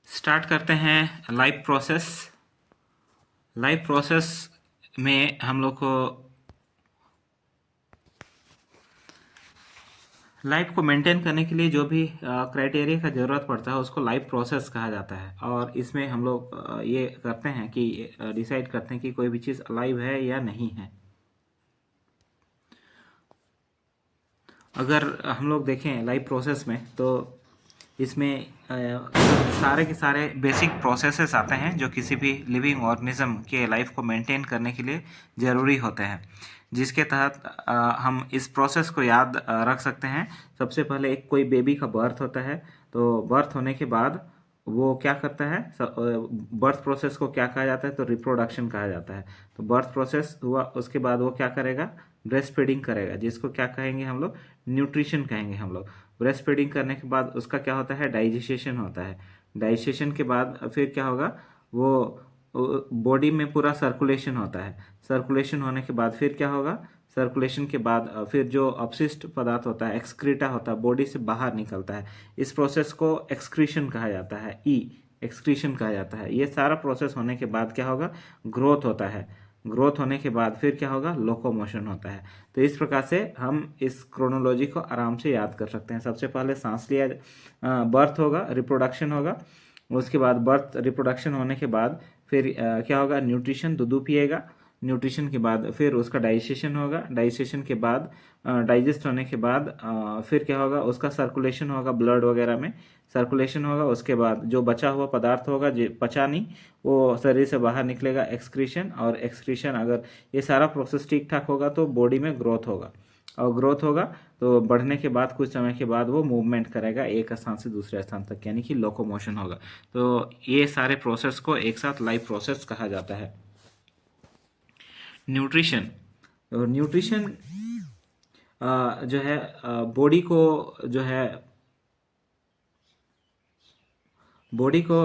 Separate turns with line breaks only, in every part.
Start करते हैं live process. Live process में हम लोग को लाइफ को मेंटेन करने के लिए जो भी क्राइटेरिया का ज़रूरत पड़ता है उसको लाइव प्रोसेस कहा जाता है। और इसमें हम लोग ये करते हैं कि डिसाइड करते हैं कि कोई भी चीज़ लाइव है या नहीं है। अगर हम लोग देखें लाइव प्रोसेस में तो इसमें सारे के सारे बेसिक प्रोसेसेस आते हैं जो किसी भी लिविंग ऑर्गेनिज्म के लाइफ को मेंटेन करने के लिए ज़रूरी होते हैं, जिसके तहत हम इस प्रोसेस को याद रख सकते हैं। सबसे पहले एक कोई बेबी का बर्थ होता है, तो बर्थ होने के बाद वो क्या करता है, बर्थ प्रोसेस को क्या कहा जाता है, तो रिप्रोडक्शन कहा जाता है। तो बर्थ प्रोसेस हुआ, उसके बाद वो क्या करेगा, ब्रेस्ट फीडिंग करेगा, जिसको क्या कहेंगे हम लोग, न्यूट्रिशन कहेंगे हम लोग। ब्रेस्ट फीडिंग करने के बाद उसका क्या होता है, डाइजेशन होता है। डाइजेशन के बाद फिर क्या होगा, वो बॉडी में पूरा सर्कुलेशन होता है। सर्कुलेशन होने के बाद फिर क्या होगा, सर्कुलेशन के बाद फिर जो अपशिष्ट पदार्थ होता है, एक्सक्रीटा होता है, बॉडी से बाहर निकलता है। इस प्रोसेस को एक्सक्रीशन कहा जाता है, एक्सक्रीशन कहा जाता है। ये सारा प्रोसेस होने के बाद क्या होगा, ग्रोथ होता है। ग्रोथ होने के बाद फिर क्या होगा, लोकोमोशन होता है। तो इस प्रकार से हम इस क्रोनोलॉजी को आराम से याद कर सकते हैं। सबसे पहले सांस लिया, बर्थ होगा, रिप्रोडक्शन होगा, उसके बाद बर्थ रिप्रोडक्शन होने के बाद फिर क्या होगा, न्यूट्रिशन, दूध पिएगा। न्यूट्रिशन के बाद फिर उसका डाइजेशन होगा। डाइजेशन के बाद डाइजेस्ट होने के बाद फिर क्या होगा, उसका सर्कुलेशन होगा ब्लड वगैरह में, सर्कुलेशन होगा। उसके बाद जो बचा हुआ पदार्थ होगा जो पचा नहीं, वो शरीर से बाहर निकलेगा, एक्सक्रीशन। और एक्सक्रीशन, अगर ये सारा प्रोसेस ठीक ठाक होगा तो बॉडी में ग्रोथ होगा। और ग्रोथ होगा तो बढ़ने के बाद कुछ समय के बाद वो मूवमेंट करेगा एक स्थान से दूसरे स्थान तक, यानी कि लोकोमोशन होगा। तो ये सारे प्रोसेस को एक साथ लाइव प्रोसेस कहा जाता है। न्यूट्रिशन, तो न्यूट्रिशन जो है बॉडी को जो है बॉडी को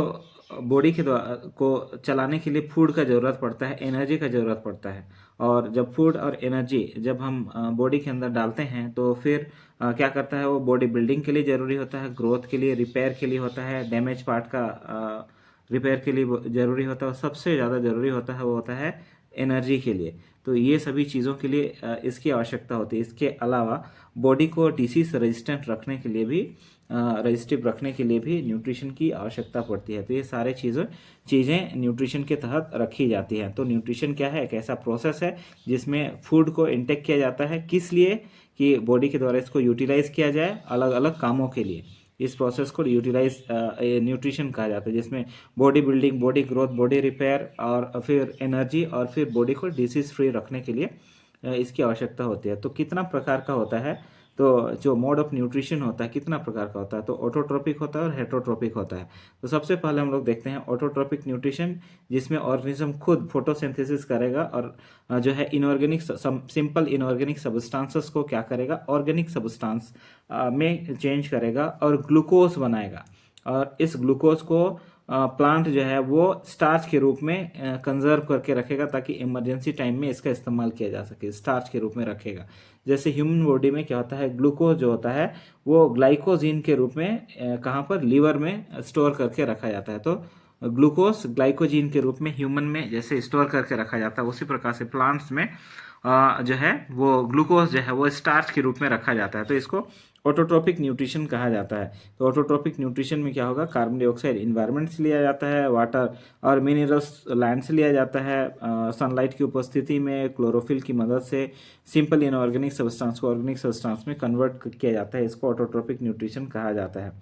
बॉडी के द्वारा को चलाने के लिए फूड का ज़रूरत पड़ता है, एनर्जी का ज़रूरत पड़ता है। और जब फूड और एनर्जी जब हम बॉडी के अंदर डालते हैं तो फिर क्या करता है, वो बॉडी बिल्डिंग के लिए ज़रूरी होता है, ग्रोथ के लिए, रिपेयर के लिए होता है, डैमेज पार्ट का रिपेयर के लिए ज़रूरी होता है। और सबसे ज़्यादा ज़रूरी होता है वो होता है एनर्जी के लिए। तो ये सभी चीज़ों के लिए इसकी आवश्यकता होती है। इसके अलावा बॉडी को डिसीज रेजिस्टेंट रखने के लिए भी, रजिस्टिव रखने के लिए भी न्यूट्रिशन की आवश्यकता पड़ती है। तो ये सारे चीज़ें न्यूट्रिशन के तहत रखी जाती हैं। तो न्यूट्रिशन क्या है, एक ऐसा प्रोसेस है जिसमें फूड को इंटेक किया जाता है, किस लिए, कि बॉडी के द्वारा इसको यूटिलाइज किया जाए अलग अलग कामों के लिए। इस प्रोसेस को यूटिलाइज न्यूट्रिशन कहा जाता है, जिसमें body building, body growth, body repair और फिर एनर्जी और फिर बॉडी को डिसीज फ्री रखने के लिए इसकी आवश्यकता होती है। तो कितना प्रकार का होता है, तो जो मोड ऑफ न्यूट्रिशन होता है कितना प्रकार का होता है, तो ऑटोट्रोपिक होता है और हेटरोट्रोपिक होता है। तो सबसे पहले हम लोग देखते हैं ऑटोट्रोपिक न्यूट्रिशन, जिसमें ऑर्गेनिज्म खुद फोटोसिंथेसिस करेगा और जो है इनऑर्गेनिक, सिंपल इनऑर्गेनिक सब्सटेंसेस को क्या करेगा, ऑर्गेनिक सब्सटेंस में चेंज करेगा और ग्लूकोज बनाएगा। और इस ग्लूकोज को प्लांट जो है वो स्टार्च के रूप में कंजर्व करके रखेगा, ताकि इमरजेंसी टाइम में इसका इस्तेमाल किया जा सके। स्टार्च के रूप में रखेगा। जैसे ह्यूमन बॉडी में क्या होता है, ग्लूकोज जो होता है वो ग्लाइकोजीन के रूप में कहाँ पर, लीवर में स्टोर करके रखा जाता है। तो ग्लूकोज ग्लाइकोजीन के रूप में ह्यूमन में जैसे स्टोर करके रखा जाता है, उसी प्रकार से प्लांट्स में जो है वो ग्लूकोज जो है वो स्टार्च के रूप में रखा जाता है। तो इसको ऑटोट्रोपिक न्यूट्रिशन कहा जाता है। तो ऑटोट्रोपिक न्यूट्रिशन में क्या होगा, कार्बन डाइऑक्साइड इन्वायरमेंट से लिया जाता है, वाटर और मिनरल्स लैंड से लिया जाता है, सनलाइट की उपस्थिति में क्लोरोफिल की मदद से सिंपल इनऑर्गेनिक सब्सटेंस को ऑर्गेनिक सब्सटेंस में कन्वर्ट किया जाता है। इसको ऑटोट्रोपिक न्यूट्रिशन कहा जाता है।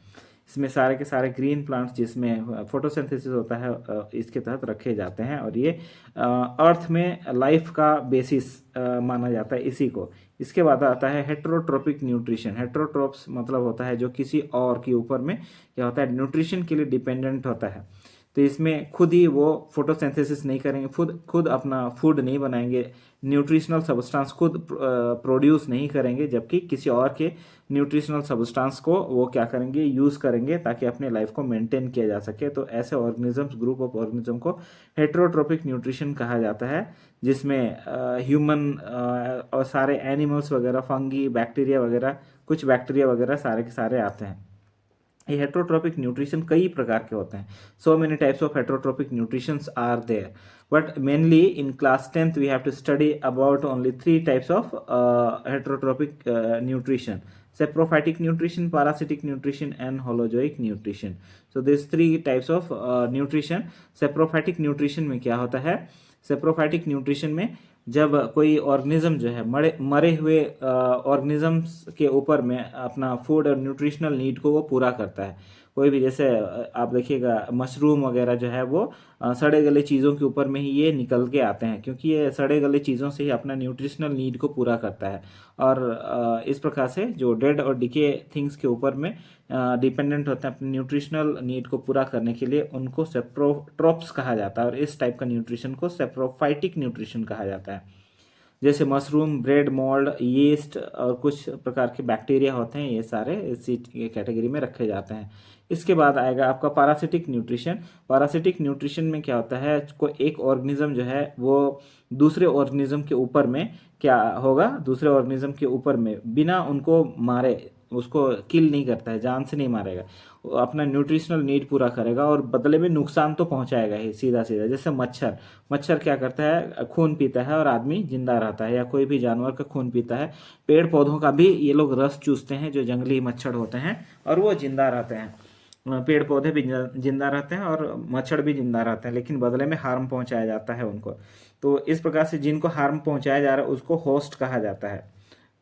इसमें सारे के सारे ग्रीन प्लांट्स जिसमें फोटोसिंथेसिस होता है इसके तहत रखे जाते हैं। और ये अर्थ में लाइफ का बेसिस माना जाता है इसी को। इसके बाद आता है हेट्रोट्रोपिक न्यूट्रिशन। हेट्रोट्रोप्स मतलब होता है जो किसी और के ऊपर में क्या होता है, न्यूट्रिशन के लिए डिपेंडेंट होता है। तो इसमें खुद ही वो फोटोसिंथेसिस नहीं करेंगे, खुद अपना फूड नहीं बनाएंगे, न्यूट्रिशनल सब्सटेंस खुद प्रोड्यूस नहीं करेंगे, जबकि किसी और के न्यूट्रिशनल सब्सटेंस को वो क्या करेंगे, यूज़ करेंगे, ताकि अपने लाइफ को मेंटेन किया जा सके। तो ऐसे ऑर्गेनिजम्स, ग्रुप ऑफ ऑर्गेनिज्म को हेट्रोट्रोपिक न्यूट्रिशन कहा जाता है, जिसमें ह्यूमन और सारे एनिमल्स वगैरह, फंगी, बैक्टीरिया वगैरह, कुछ बैक्टीरिया वगैरह सारे के सारे आते हैं। ये हेट्रोट्रोपिक न्यूट्रिशन कई प्रकार के होते हैं. So many types of heterotrophic nutritions are there, but mainly in class 10th we have to study about only 3 types of heterotrophic nutrition: saprophytic nutrition, parasitic nutrition and holozoic nutrition. So these 3 types of nutrition. saprophytic nutrition में क्या होता है? saprophytic nutrition में जब कोई organism जो है मरे हुए ऑर्गेनिजम्स के ऊपर में अपना फूड और न्यूट्रिशनल नीड को वो पूरा करता है. कोई भी, जैसे आप देखिएगा मशरूम वगैरह जो है वो सड़े गले चीज़ों के ऊपर में ही ये निकल के आते हैं, क्योंकि ये सड़े गले चीज़ों से ही अपना न्यूट्रिशनल नीड को पूरा करता है. और इस प्रकार से जो डेड और डिके थिंग्स के ऊपर में डिपेंडेंट होते हैं अपने न्यूट्रिशनल नीड को पूरा करने के लिए, उनको सेप्रोट्रोप्स कहा जाता है. और इस टाइप का न्यूट्रिशन को सेप्रोफाइटिक न्यूट्रिशन कहा जाता है. जैसे मशरूम, ब्रेड मोल्ड, यीस्ट और कुछ प्रकार के बैक्टीरिया होते हैं, ये सारे इसी कैटेगरी में रखे जाते हैं. इसके बाद आएगा आपका पैरासिटिक न्यूट्रिशन. पैरासिटिक न्यूट्रिशन में क्या होता है, कोई एक ऑर्गेनिज्म जो है वो दूसरे ऑर्गेनिज्म के ऊपर में क्या होगा, दूसरे ऑर्गेनिज्म के ऊपर में बिना उनको मारे, उसको किल नहीं करता है, जान से नहीं मारेगा, वो अपना न्यूट्रिशनल नीड पूरा करेगा और बदले में नुकसान तो पहुंचाएगा ही सीधा सीधा. जैसे मच्छर क्या करता है, खून पीता है और आदमी जिंदा रहता है, या कोई भी जानवर का खून पीता है. पेड़ पौधों का भी ये लोग रस चूसते हैं, जो जंगली मच्छर होते हैं, और वो जिंदा रहते हैं. पेड़ पौधे भी जिंदा रहते हैं और मच्छर भी जिंदा रहते हैं, लेकिन बदले में हार्म पहुंचाया जाता है उनको. तो इस प्रकार से जिनको हार्म पहुंचाया जा रहा है उसको होस्ट कहा जाता है.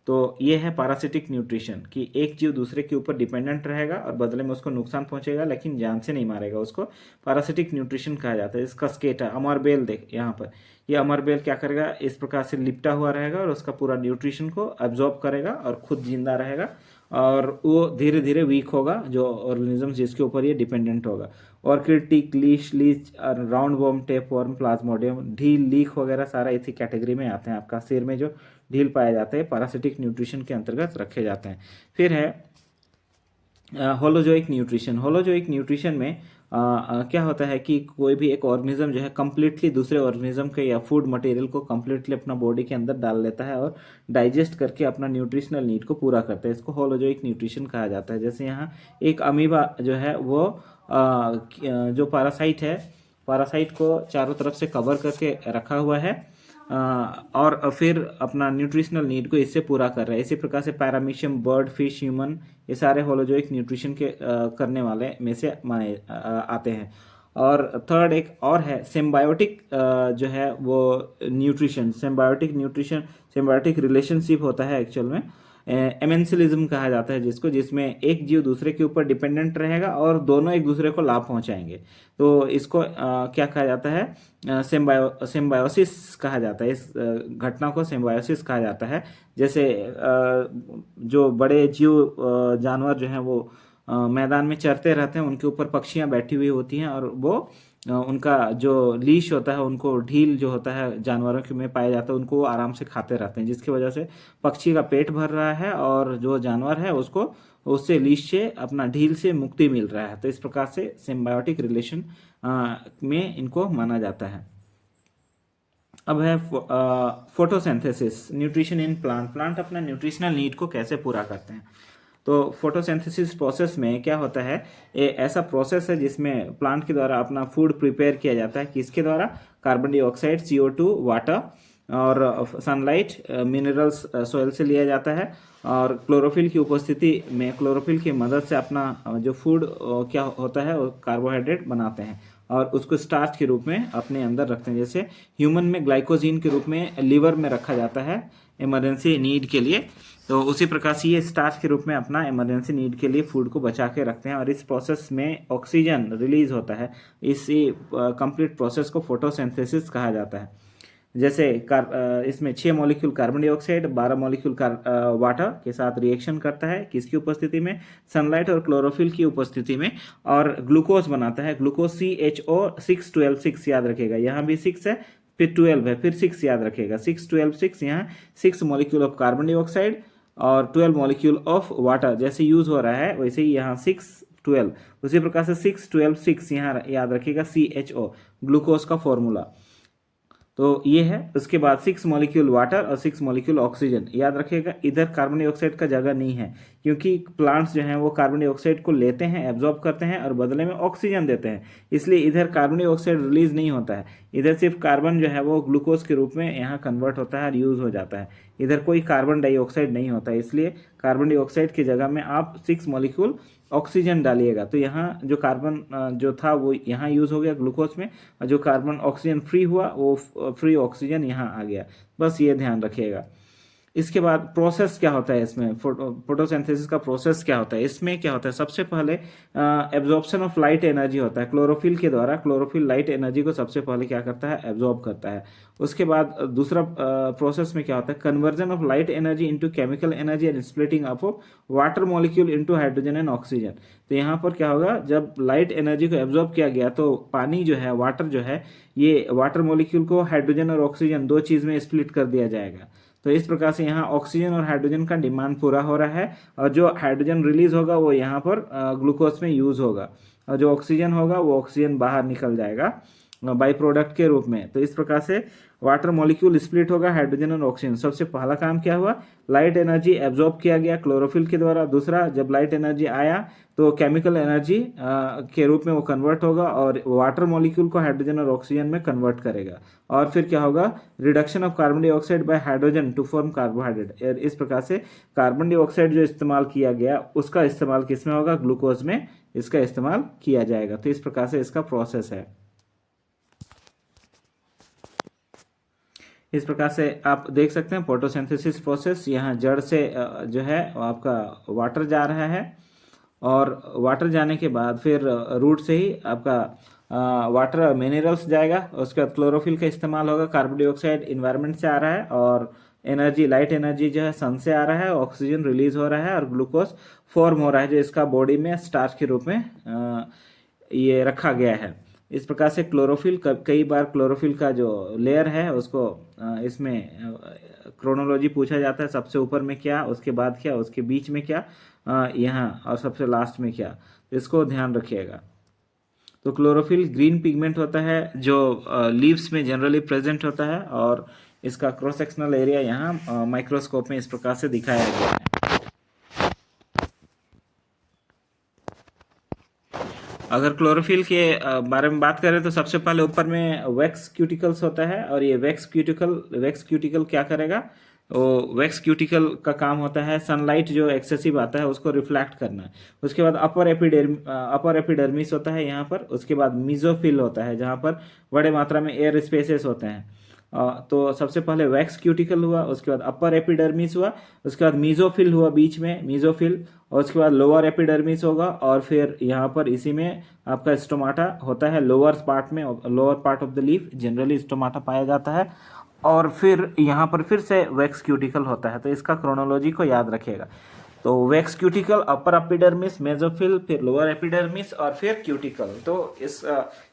तो ये है पैरासिटिक न्यूट्रिशन, कि एक जीव दूसरे के ऊपर डिपेंडेंट रहेगा और बदले में उसको नुकसान पहुंचेगा, लेकिन जान से नहीं मारेगा. उसको पैरासिटिक न्यूट्रिशन कहा जाता है. इसका स्केटा अमरबेल, देख यहाँ पर, ये अमरबेल क्या करेगा, इस प्रकार से लिपटा हुआ रहेगा और उसका पूरा न्यूट्रिशन को एब्जॉर्ब करेगा और खुद जिंदा रहेगा, और वो धीरे धीरे वीक होगा जो ऑर्गेनिज्म जिसके ऊपर ये डिपेंडेंट होगा. Orchid, tick, leech, round worm, tape worm, plasmodium, ढील, लीक वगैरह सारा इसी कैटेगरी में आते हैं. आपका सिर में जो ढील पाए जाते हैं पैरासिटिक न्यूट्रिशन के अंतर्गत रखे जाते हैं. फिर है होलोजोइक न्यूट्रिशन. होलोजोइक न्यूट्रिशन में क्या होता है कि कोई भी एक ऑर्गेनिज्म जो है कंप्लीटली दूसरे ऑर्गेनिज्म के या फूड मटेरियल को कंप्लीटली अपना बॉडी के अंदर डाल लेता है और डाइजेस्ट करके अपना न्यूट्रिशनल नीड को पूरा करता है. इसको होलोजोइक न्यूट्रिशन कहा जाता है. जैसे यहाँ एक अमीबा जो है वो जो पैरासाइट को चारों तरफ से कवर करके रखा हुआ है, और फिर अपना न्यूट्रिशनल नीड को इससे पूरा कर रहा है. इसी प्रकार से पैरामीशियम, बर्ड, फिश, ह्यूमन, ये सारे होलोजोइक न्यूट्रिशन के करने वाले में से माने आते हैं. और थर्ड एक और है सिम्बायोटिक, जो है वो न्यूट्रिशन. सिम्बायोटिक रिलेशनशिप होता है एक्चुअल में. एमेंसिलिज्म कहा जाता है जिसको, जिसमें एक जीव दूसरे के ऊपर डिपेंडेंट रहेगा और दोनों एक दूसरे को लाभ पहुंचाएंगे. तो इसको क्या कहा जाता है, सिम्बायोसिस कहा जाता है. इस घटना को सिम्बायोसिस कहा जाता है. जैसे जो बड़े जीव जानवर जो हैं वो मैदान में चरते रहते हैं, उनके ऊपर पक्षियां बैठी हुई होती हैं, और वो उनका जो लीश होता है, उनको ढील जो होता है जानवरों के में पाया जाता है, उनको वो आराम से खाते रहते हैं, जिसकी वजह से पक्षी का पेट भर रहा है और जो जानवर है उसको उससे लीश से अपना ढील से मुक्ति मिल रहा है. तो इस प्रकार से सिम्बायोटिक रिलेशन में इनको माना जाता है. अब है फोटोसिंथेसिस, न्यूट्रिशन इन प्लांट अपना न्यूट्रिशनल नीड को कैसे पूरा करते हैं. तो फोटोसिंथेसिस प्रोसेस में क्या होता है, ये ऐसा प्रोसेस है जिसमें प्लांट के द्वारा अपना फूड प्रिपेयर किया जाता है. किसके द्वारा? कार्बन डाइऑक्साइड, CO2, वाटर और सनलाइट, मिनरल्स सोयल से लिया जाता है. और क्लोरोफिल की उपस्थिति में, क्लोरोफिल की मदद से अपना जो फूड क्या होता है वो कार्बोहाइड्रेट बनाते हैं और उसको स्टार्च के रूप में अपने अंदर रखते हैं. जैसे ह्यूमन में ग्लाइकोजीन के रूप में लिवर में रखा जाता है इमरजेंसी नीड के लिए, तो उसी प्रकार से ये स्टार्च के रूप में अपना इमरजेंसी नीड के लिए फूड को बचा के रखते हैं. और इस प्रोसेस में ऑक्सीजन रिलीज होता है. इसी कंप्लीट प्रोसेस को फोटोसिंथेसिस कहा जाता है. जैसे इसमें 6 molecule carbon dioxide, 12 molecule water के साथ रिएक्शन करता है. किसकी उपस्थिति में? सनलाइट और क्लोरोफिल की उपस्थिति में, और ग्लूकोज बनाता है. ग्लूकोज CHO 612 याद रखेगा. यहाँ भी 6 है, फिर 12 है, फिर 6 याद रखेगा. 6 यहाँ 6 मॉलिक्यूल ऑफ कार्बन डाइऑक्साइड और 12 मॉलिक्यूल ऑफ वाटर जैसे यूज हो रहा है, वैसे ही यहाँ 6-12. उसी प्रकार से 6-12-6 यहाँ याद रखिएगा. CHO ग्लूकोज का फॉर्मूला. तो ये है। उसके बाद 6 मॉलिक्यूल वाटर और 6 मॉलिक्यूल ऑक्सीजन। याद रखिएगा इधर कार्बन डाइऑक्साइड का जगह नहीं है, क्योंकि प्लांट्स जो हैं वो कार्बन डाइऑक्साइड को लेते हैं, एब्जॉर्ब करते हैं और बदले में ऑक्सीजन देते हैं, इसलिए इधर कार्बन डाइऑक्साइड रिलीज नहीं होता है। इधर सिर्फ कार्बन जो है वो ग्लूकोज के रूप में यहाँ कन्वर्ट होता है और यूज हो जाता है। इधर कोई कार्बन डाइऑक्साइड नहीं होता है, इसलिए कार्बन डाइऑक्साइड की जगह में आप 6 मॉलिक्यूल ऑक्सीजन डालिएगा। तो यहाँ जो कार्बन जो था वो यहाँ यूज हो गया ग्लूकोज में, और जो कार्बन ऑक्सीजन फ्री हुआ वो फ्री ऑक्सीजन यहाँ आ गया। बस ये ध्यान रखिएगा। इसके बाद प्रोसेस क्या होता है इसमें, फोटोसिंथेसिस का प्रोसेस क्या होता है, इसमें क्या होता है, सबसे पहले एब्जॉर्प्शन ऑफ लाइट एनर्जी होता है क्लोरोफिल के द्वारा। क्लोरोफिल लाइट एनर्जी को सबसे पहले क्या करता है, एब्जॉर्ब करता है। उसके बाद दूसरा प्रोसेस में क्या होता है, conversion of light energy into chemical energy and splitting up of water molecule into hydrogen and oxygen. तो यहाँ पर क्या होगा, जब लाइट एनर्जी को एब्जॉर्ब किया गया तो पानी जो है, वाटर जो है, ये वाटर मॉलिक्यूल को हाइड्रोजन और ऑक्सीजन दो चीज में स्प्लिट कर दिया जाएगा। तो इस प्रकार से यहाँ ऑक्सीजन और हाइड्रोजन का डिमांड पूरा हो रहा है, और जो हाइड्रोजन रिलीज होगा वो यहाँ पर ग्लूकोज में यूज होगा, और जो ऑक्सीजन होगा वो ऑक्सीजन बाहर निकल जाएगा बाई प्रोडक्ट के रूप में। तो इस प्रकार से वाटर मॉलिक्यूल स्प्लिट होगा, हाइड्रोजन और ऑक्सीजन। सबसे पहला काम क्या हुआ, लाइट एनर्जी एब्जॉर्ब किया गया क्लोरोफिल के द्वारा। दूसरा, जब लाइट एनर्जी आया तो केमिकल एनर्जी के रूप में वो कन्वर्ट होगा और वाटर मॉलिक्यूल को हाइड्रोजन और ऑक्सीजन में कन्वर्ट करेगा। और फिर क्या होगा, reduction of carbon dioxide by hydrogen to form carbohydrate. इस प्रकार से कार्बन डाइऑक्साइड जो इस्तेमाल किया गया उसका इस्तेमाल किसमें होगा, ग्लूकोज में इसका इस्तेमाल किया जाएगा। तो इस प्रकार से इसका प्रोसेस है। इस प्रकार से आप देख सकते हैं फोटोसिंथेसिस प्रोसेस। यहाँ जड़ से जो है आपका वाटर जा रहा है, और वाटर जाने के बाद फिर रूट से ही आपका वाटर मिनरल्स जाएगा। उसके बाद क्लोरोफिल का इस्तेमाल होगा, कार्बन डाइऑक्साइड इन्वायरमेंट से आ रहा है, और एनर्जी, लाइट एनर्जी जो है सन से आ रहा है, ऑक्सीजन रिलीज हो रहा है, और ग्लूकोज फॉर्म हो रहा है जो इसका बॉडी में स्टार्च के रूप में ये रखा गया है। इस प्रकार से क्लोरोफिल, कई बार क्लोरोफिल का जो लेयर है उसको इसमें क्रोनोलॉजी पूछा जाता है, सबसे ऊपर में क्या, उसके बाद क्या, उसके बीच में क्या, यहाँ, और सबसे लास्ट में क्या, इसको ध्यान रखिएगा। तो क्लोरोफिल ग्रीन पिगमेंट होता है जो लीव्स में जनरली प्रेजेंट होता है, और इसका क्रॉस सेक्शनल एरिया यहाँ माइक्रोस्कोप में इस प्रकार से दिखाया गया है। अगर क्लोरोफिल के बारे में बात करें तो सबसे पहले ऊपर में वैक्स क्यूटिकल्स होता है, और ये वैक्स क्यूटिकल क्या करेगा, वो वैक्स क्यूटिकल का काम होता है सनलाइट जो एक्सेसिव आता है उसको रिफ्लेक्ट करना। उसके बाद अपर एपिडर्मिस होता है यहाँ पर। उसके बाद मीजोफिल होता है जहाँ पर बड़े मात्रा में एयर स्पेसेस होते हैं। तो सबसे पहले वैक्स क्यूटिकल हुआ, उसके बाद अपर एपिडर्मिस हुआ, उसके बाद मीजोफिल हुआ बीच में, मीजोफिल, और उसके बाद लोअर एपिडर्मिस होगा, और फिर यहाँ पर इसी में आपका स्टोमाटा होता है लोअर पार्ट में, lower part of the leaf generally stomata पाया जाता है, और फिर यहाँ पर फिर से वैक्स क्यूटिकल होता है। तो इसका क्रोनोलॉजी को याद रखिएगा। तो wax cuticle, upper epidermis, mesophyll, फिर लोअर एपिडर्मिस, और फिर क्यूटिकल। तो इस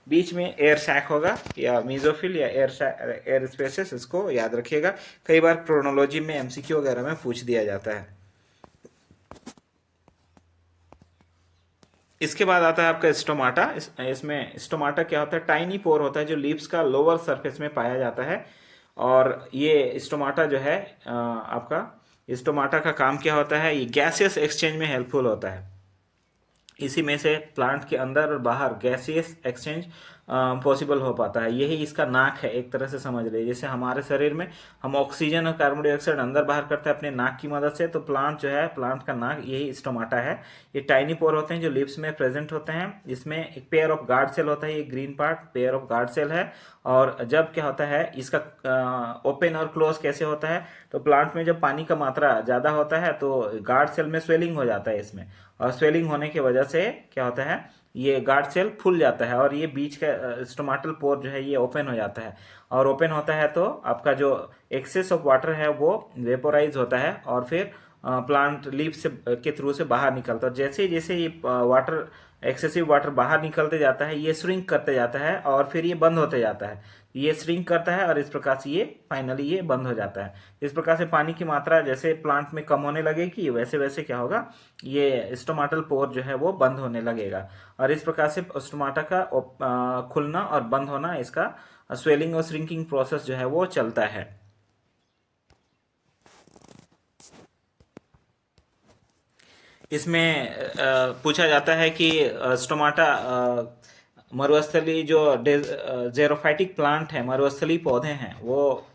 बीच में एयर सैक होगा, या मेसोफिल या एयर स्पेसेस, इसको याद रखिएगा। कई बार क्रोनोलॉजी में एमसीक्यू वगैरह में पूछ दिया जाता है। इसके बाद आता है आपका स्टोमाटा। इसमें स्टोमाटा क्या होता है, टाइनी पोर होता है जो लीव्स का लोअर सरफेस में पाया जाता है। और ये स्टोमाटा जो है आपका स्टोमाटा का काम क्या होता है, ये गैसियस एक्सचेंज में हेल्पफुल होता है। इसी में से प्लांट के अंदर और बाहर गैसियस एक्सचेंज पॉसिबल हो पाता है। यही इसका नाक है, एक तरह से समझ लीजिए। जैसे हमारे शरीर में हम ऑक्सीजन और कार्बन डाइऑक्साइड अंदर बाहर करते हैं अपने नाक की मदद से, तो प्लांट जो है, प्लांट का नाक यही स्टोमाटा है। ये टाइनी पोर होते हैं जो लिप्स में प्रेजेंट होते हैं। इसमें एक पेयर ऑफ गार्ड सेल होता है, ये green part pair of guard cell है। और जब क्या होता है, इसका ओपन और क्लोज कैसे होता है, तो प्लांट में जब पानी का मात्रा ज्यादा होता है तो गार्ड सेल में स्वेलिंग हो जाता है इसमें, और स्वेलिंग होने की वजह से क्या होता है, ये गार्ड सेल फूल जाता है, और ये बीच का स्टोमाटल पोर जो है ये ओपन हो जाता है। और ओपन होता है तो आपका जो एक्सेस ऑफ वाटर है वो वेपोराइज होता है, और फिर प्लांट लीफ से के थ्रू से बाहर निकलता है। जैसे जैसे ये वाटर एक्सेसिव वाटर बाहर निकलते जाता है, ये श्रिंक करते जाता है और फिर ये बंद होते जाता है। ये श्रिंक करता है और इस प्रकार से ये फाइनली ये बंद हो जाता है। इस प्रकार से पानी की मात्रा जैसे प्लांट में कम होने लगेगी, वैसे वैसे क्या होगा, ये स्टोमाटल पोर जो है वो बंद होने लगेगा। और इस प्रकार से स्टोमाटा का खुलना और बंद होना, इसका स्वेलिंग और श्रिंकिंग प्रोसेस जो है वो चलता है। इसमें पूछा जाता है कि स्टोमाटा मरुस्थली जो जेरोफाइटिक प्लांट है, मरुस्थली पौधे हैं, वो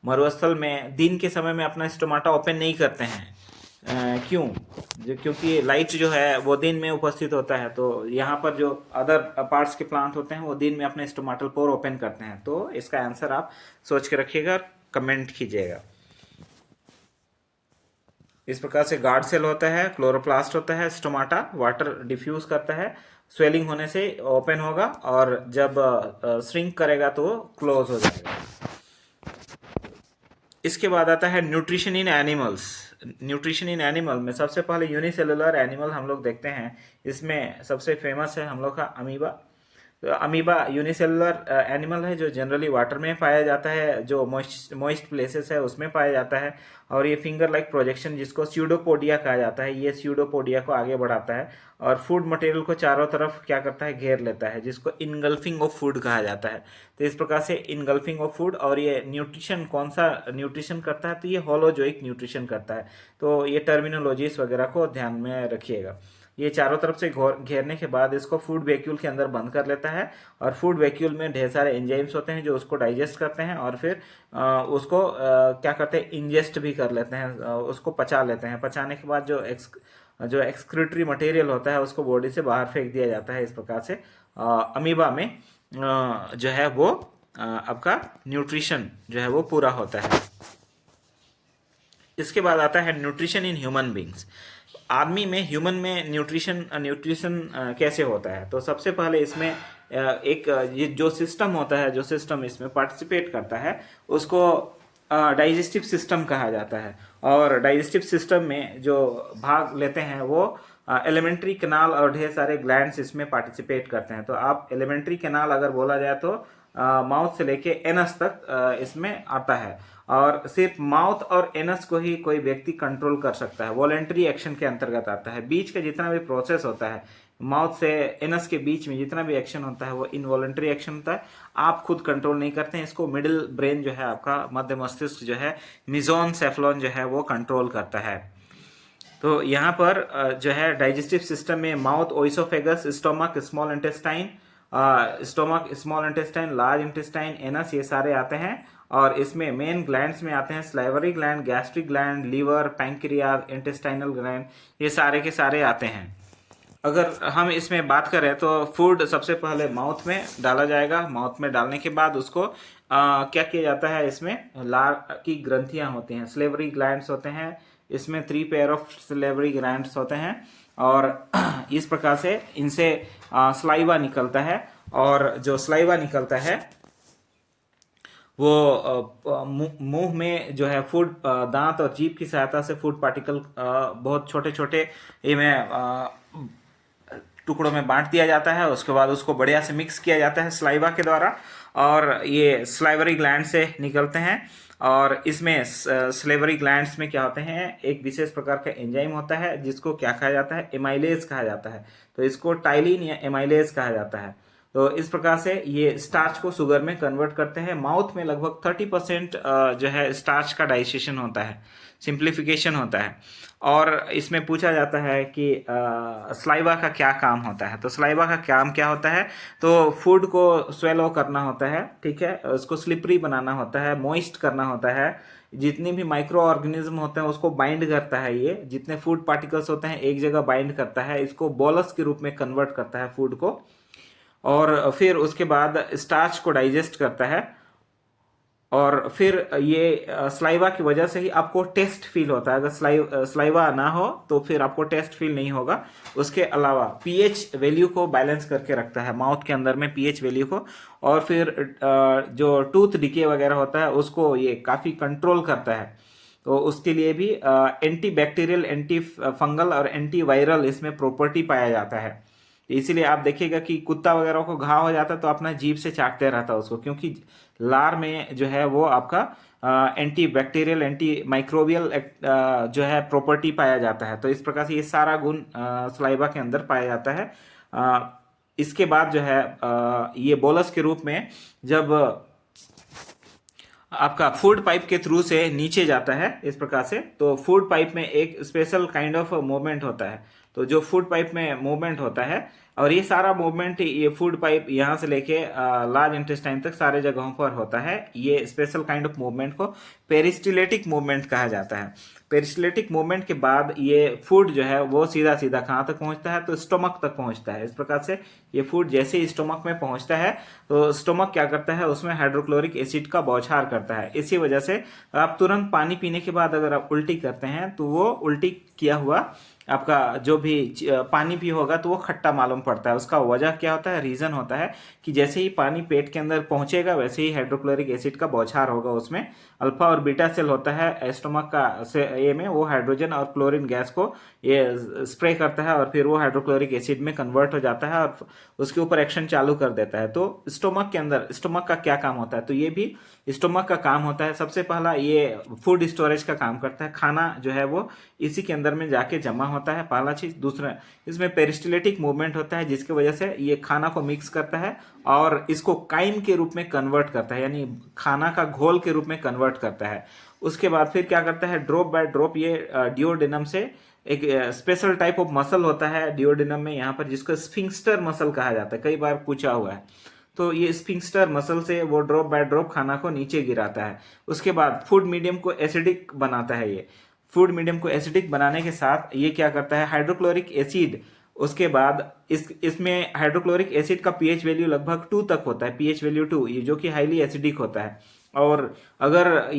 मरुस्थल में दिन के समय में अपना स्टोमाटा ओपन नहीं करते हैं। क्यों? क्योंकि लाइट जो है वो दिन में उपस्थित होता है, तो यहाँ पर जो अदर पार्ट्स के प्लांट होते हैं वो दिन में अपने स्टोमाटल पोर ओपन करते हैं। तो इसका आंसर आप सोच के रखिएगा और कमेंट कीजिएगा। इस प्रकार से गार्ड सेल होता है, क्लोरोप्लास्ट होता है, स्टोमाटा वाटर डिफ्यूज करता है, स्वेलिंग होने से ओपन होगा और जब श्रिंक करेगा तो क्लोज हो जाएगा। इसके बाद आता है nutrition in animals. Nutrition in animal में सबसे पहले यूनिसेलुलर एनिमल हम लोग देखते हैं। इसमें सबसे फेमस है हम लोग का अमीबा। तो अमीबा यूनिसेलुलर एनिमल है जो जनरली वाटर में पाया जाता है, जो मॉइस्ट प्लेसेस है उसमें पाया जाता है। और ये फिंगर लाइक प्रोजेक्शन, जिसको स्यूडोपोडिया कहा जाता है, ये स्यूडोपोडिया को आगे बढ़ाता है और फूड मटेरियल को चारों तरफ क्या करता है, घेर लेता है, जिसको इनगल्फिंग ऑफ फूड कहा जाता है। तो इस प्रकार से इनगल्फिंग ऑफ फूड। और ये न्यूट्रिशन कौन सा न्यूट्रिशन करता है, तो ये होलोजोइक न्यूट्रिशन करता है। तो ये टर्मिनोलॉजीज वगैरह को ध्यान में रखिएगा। ये चारों तरफ से घेरने के बाद इसको फूड वैक्यूल के अंदर बंद कर लेता है और फूड वैक्यूल में ढेर सारे एंजाइम्स होते हैं जो उसको डाइजेस्ट करते हैं और फिर उसको क्या करते हैं, इंजेस्ट भी कर लेते हैं, उसको पचा लेते हैं। पचाने के बाद जो एक्सक्रीटरी मटेरियल होता है उसको बॉडी से बाहर फेंक दिया जाता है। इस प्रकार से अमीबा में जो है वो आपका न्यूट्रिशन जो है वो पूरा होता है। इसके बाद आता है न्यूट्रिशन इन ह्यूमन बींग्स। आदमी में, ह्यूमन में न्यूट्रिशन कैसे होता है। तो सबसे पहले इसमें एक ये जो सिस्टम होता है, जो सिस्टम इसमें पार्टिसिपेट करता है, उसको डाइजेस्टिव सिस्टम कहा जाता है। और डाइजेस्टिव सिस्टम में जो भाग लेते हैं वो एलिमेंट्री कैनाल और ढेर सारे ग्लैंड्स इसमें पार्टिसिपेट करते हैं। तो आप एलिमेंट्री कैनाल अगर बोला जाए तो माउथ से लेके एनस तक इसमें आता है। और सिर्फ माउथ और एनस को ही कोई व्यक्ति कंट्रोल कर सकता है, वॉलेंट्री एक्शन के अंतर्गत आता है। बीच का जितना भी प्रोसेस होता है, माउथ से एनस के बीच में जितना भी एक्शन होता है वो इनवॉलेंट्री एक्शन होता है, आप खुद कंट्रोल नहीं करते हैं। इसको मिडिल ब्रेन जो है आपका, मध्य मस्तिष्क जो है, मिजोनसेफेलॉन जो है वो कंट्रोल करता है। तो यहाँ पर जो है डाइजेस्टिव सिस्टम में mouth, oesophagus, stomach, small intestine, small intestine, large intestine, anus, ये सारे आते हैं। और इसमें मेन ग्लैंड्स में आते हैं salivary gland, gastric gland, liver, pancreas, intestinal gland, ये सारे के सारे आते हैं। अगर हम इसमें बात करें तो फूड सबसे पहले माउथ में डाला जाएगा। माउथ में डालने के बाद उसको क्या किया जाता है, इसमें लार की ग्रंथियां होती हैं, स्लेवरी ग्लैंड्स होते हैं। इसमें 3 पेयर ऑफ स्लेवरी ग्लैंड्स होते हैं और इस प्रकार से इनसे स्लाइवा निकलता है। और जो स्लाइवा निकलता है वो मुंह में जो है फूड, दांत और जीभ की सहायता से फूड पार्टिकल बहुत छोटे छोटे टुकड़ों में बांट दिया जाता है। उसके बाद उसको बढ़िया से मिक्स किया जाता है स्लाइवा के द्वारा और ये स्लाइवरी ग्लैंड से निकलते हैं। और इसमें स्लेवरी ग्लैंड्स में क्या होते हैं, एक विशेष प्रकार का एंजाइम होता है जिसको क्या कहा जाता है, एमाइलेज कहा जाता है। तो इसको टाइलिन या एमाइलेज कहा जाता है। तो इस प्रकार से ये स्टार्च को शुगर में कन्वर्ट करते हैं। माउथ में लगभग 30% जो है स्टार्च का डाइजेशन होता है, सिंप्लीफिकेशन होता है। और इसमें पूछा जाता है कि स्लाइवा का क्या काम होता है। तो स्लाइवा का काम क्या होता है, तो फूड को स्वेलो करना होता है, ठीक है, उसको स्लिपरी बनाना होता है, मॉइस्ट करना होता है। जितनी भी माइक्रो ऑर्गेनिज्म होते हैं उसको बाइंड करता है। ये जितने फूड पार्टिकल्स होते हैं एक जगह बाइंड करता है, इसको बोलस के रूप में कन्वर्ट करता है फूड को। और फिर उसके बाद स्टार्च को डाइजेस्ट करता है। और फिर ये स्लाइवा की वजह से ही आपको टेस्ट फील होता है। अगर स्लाइवा ना हो तो फिर आपको टेस्ट फील नहीं होगा। उसके अलावा पीएच वैल्यू को बैलेंस करके रखता है माउथ के अंदर में, पीएच वैल्यू को। और फिर जो टूथ डिके वगैरह होता है उसको ये काफी कंट्रोल करता है। तो उसके लिए भी एंटी बैक्टीरियल, एंटी फंगल और एंटी वायरल इसमें प्रॉपर्टी पाया जाता है। इसीलिए आप देखिएगा कि कुत्ता वगैरह को घाव हो जाता है तो अपना जीभ से चाटते रहता है उसको, क्योंकि लार में जो है वो आपका एंटी बैक्टीरियल, एंटी माइक्रोबियल जो है प्रॉपर्टी पाया जाता है। तो इस प्रकार से ये सारा गुण सलाइवा के अंदर पाया जाता है। इसके बाद जो है ये बोलस के रूप में जब आपका फूड पाइप के थ्रू से नीचे जाता है इस प्रकार से, तो फूड पाइप में एक स्पेशल काइंड ऑफ मूवमेंट होता है। तो जो फूड पाइप में मूवमेंट होता है, और ये सारा मूवमेंट ये फूड पाइप यहाँ से लेके लार्ज इंटेस्टाइन तक सारे जगहों पर होता है। ये स्पेशल काइंड ऑफ मूवमेंट को पेरिस्टिलेटिक मूवमेंट कहा जाता है। पेरिस्टिलेटिक मूवमेंट के बाद ये फूड जो है वो सीधा सीधा कहाँ तक पहुंचता है, तो स्टोमक तक पहुंचता है। इस प्रकार से ये फूड जैसे ही स्टोमक में पहुंचता है तो स्टोमक क्या करता है, उसमें हाइड्रोक्लोरिक एसिड का बौछार करता है। इसी वजह से आप तुरंत पानी पीने के बाद अगर आप उल्टी करते हैं तो वो उल्टी किया हुआ आपका जो भी पानी भी होगा तो वो खट्टा मालूम पड़ता है। उसका वजह क्या होता है, रीजन होता है कि जैसे ही पानी पेट के अंदर पहुंचेगा वैसे ही हाइड्रोक्लोरिक एसिड का बौछार होगा। उसमें अल्फा और बीटा सेल होता है स्टोमक का से ए में, वो हाइड्रोजन और क्लोरीन गैस को ये स्प्रे करता है और फिर वो हाइड्रोक्लोरिक एसिड में कन्वर्ट हो जाता है और उसके ऊपर एक्शन चालू कर देता है। तो स्टोमक के अंदर स्टोमक का क्या काम होता है, तो ये भी स्टोमक का काम होता है। सबसे पहला ये फूड स्टोरेज का काम करता है। खाना जो है वो इसी के अंदर में जाके जमा होता है, पहला चीज। दूसरा, इसमें पेरिस्टिलेटिक मूवमेंट होता है जिसकी वजह से ये खाना को मिक्स करता है और इसको काइम के रूप में कन्वर्ट करता है, यानी खाना का घोल के रूप में कन्वर्ट करता है। उसके बाद फिर क्या करता है, ड्रॉप बाय ड्रॉप ये डिओडेनम से एक स्पेशल टाइप ऑफ मसल होता है डिओडेनम में यहाँ पर, जिसको स्फिंक्टर मसल कहा जाता है, कई बार पूछा हुआ है। तो ये स्फिंक्टर मसल से वो ड्रॉप बाय ड्रॉप खाना को नीचे गिराता है। उसके बाद फूड मीडियम को एसिडिक बनाता है। ये फूड मीडियम को एसिडिक बनाने के साथ ये क्या करता है, हाइड्रोक्लोरिक एसिड, उसके बाद इसमें हाइड्रोक्लोरिक एसिड का पीएच वैल्यू लगभग 2 तक होता है, पीएच वैल्यू 2, ये जो कि हाईली एसिडिक होता है। और अगर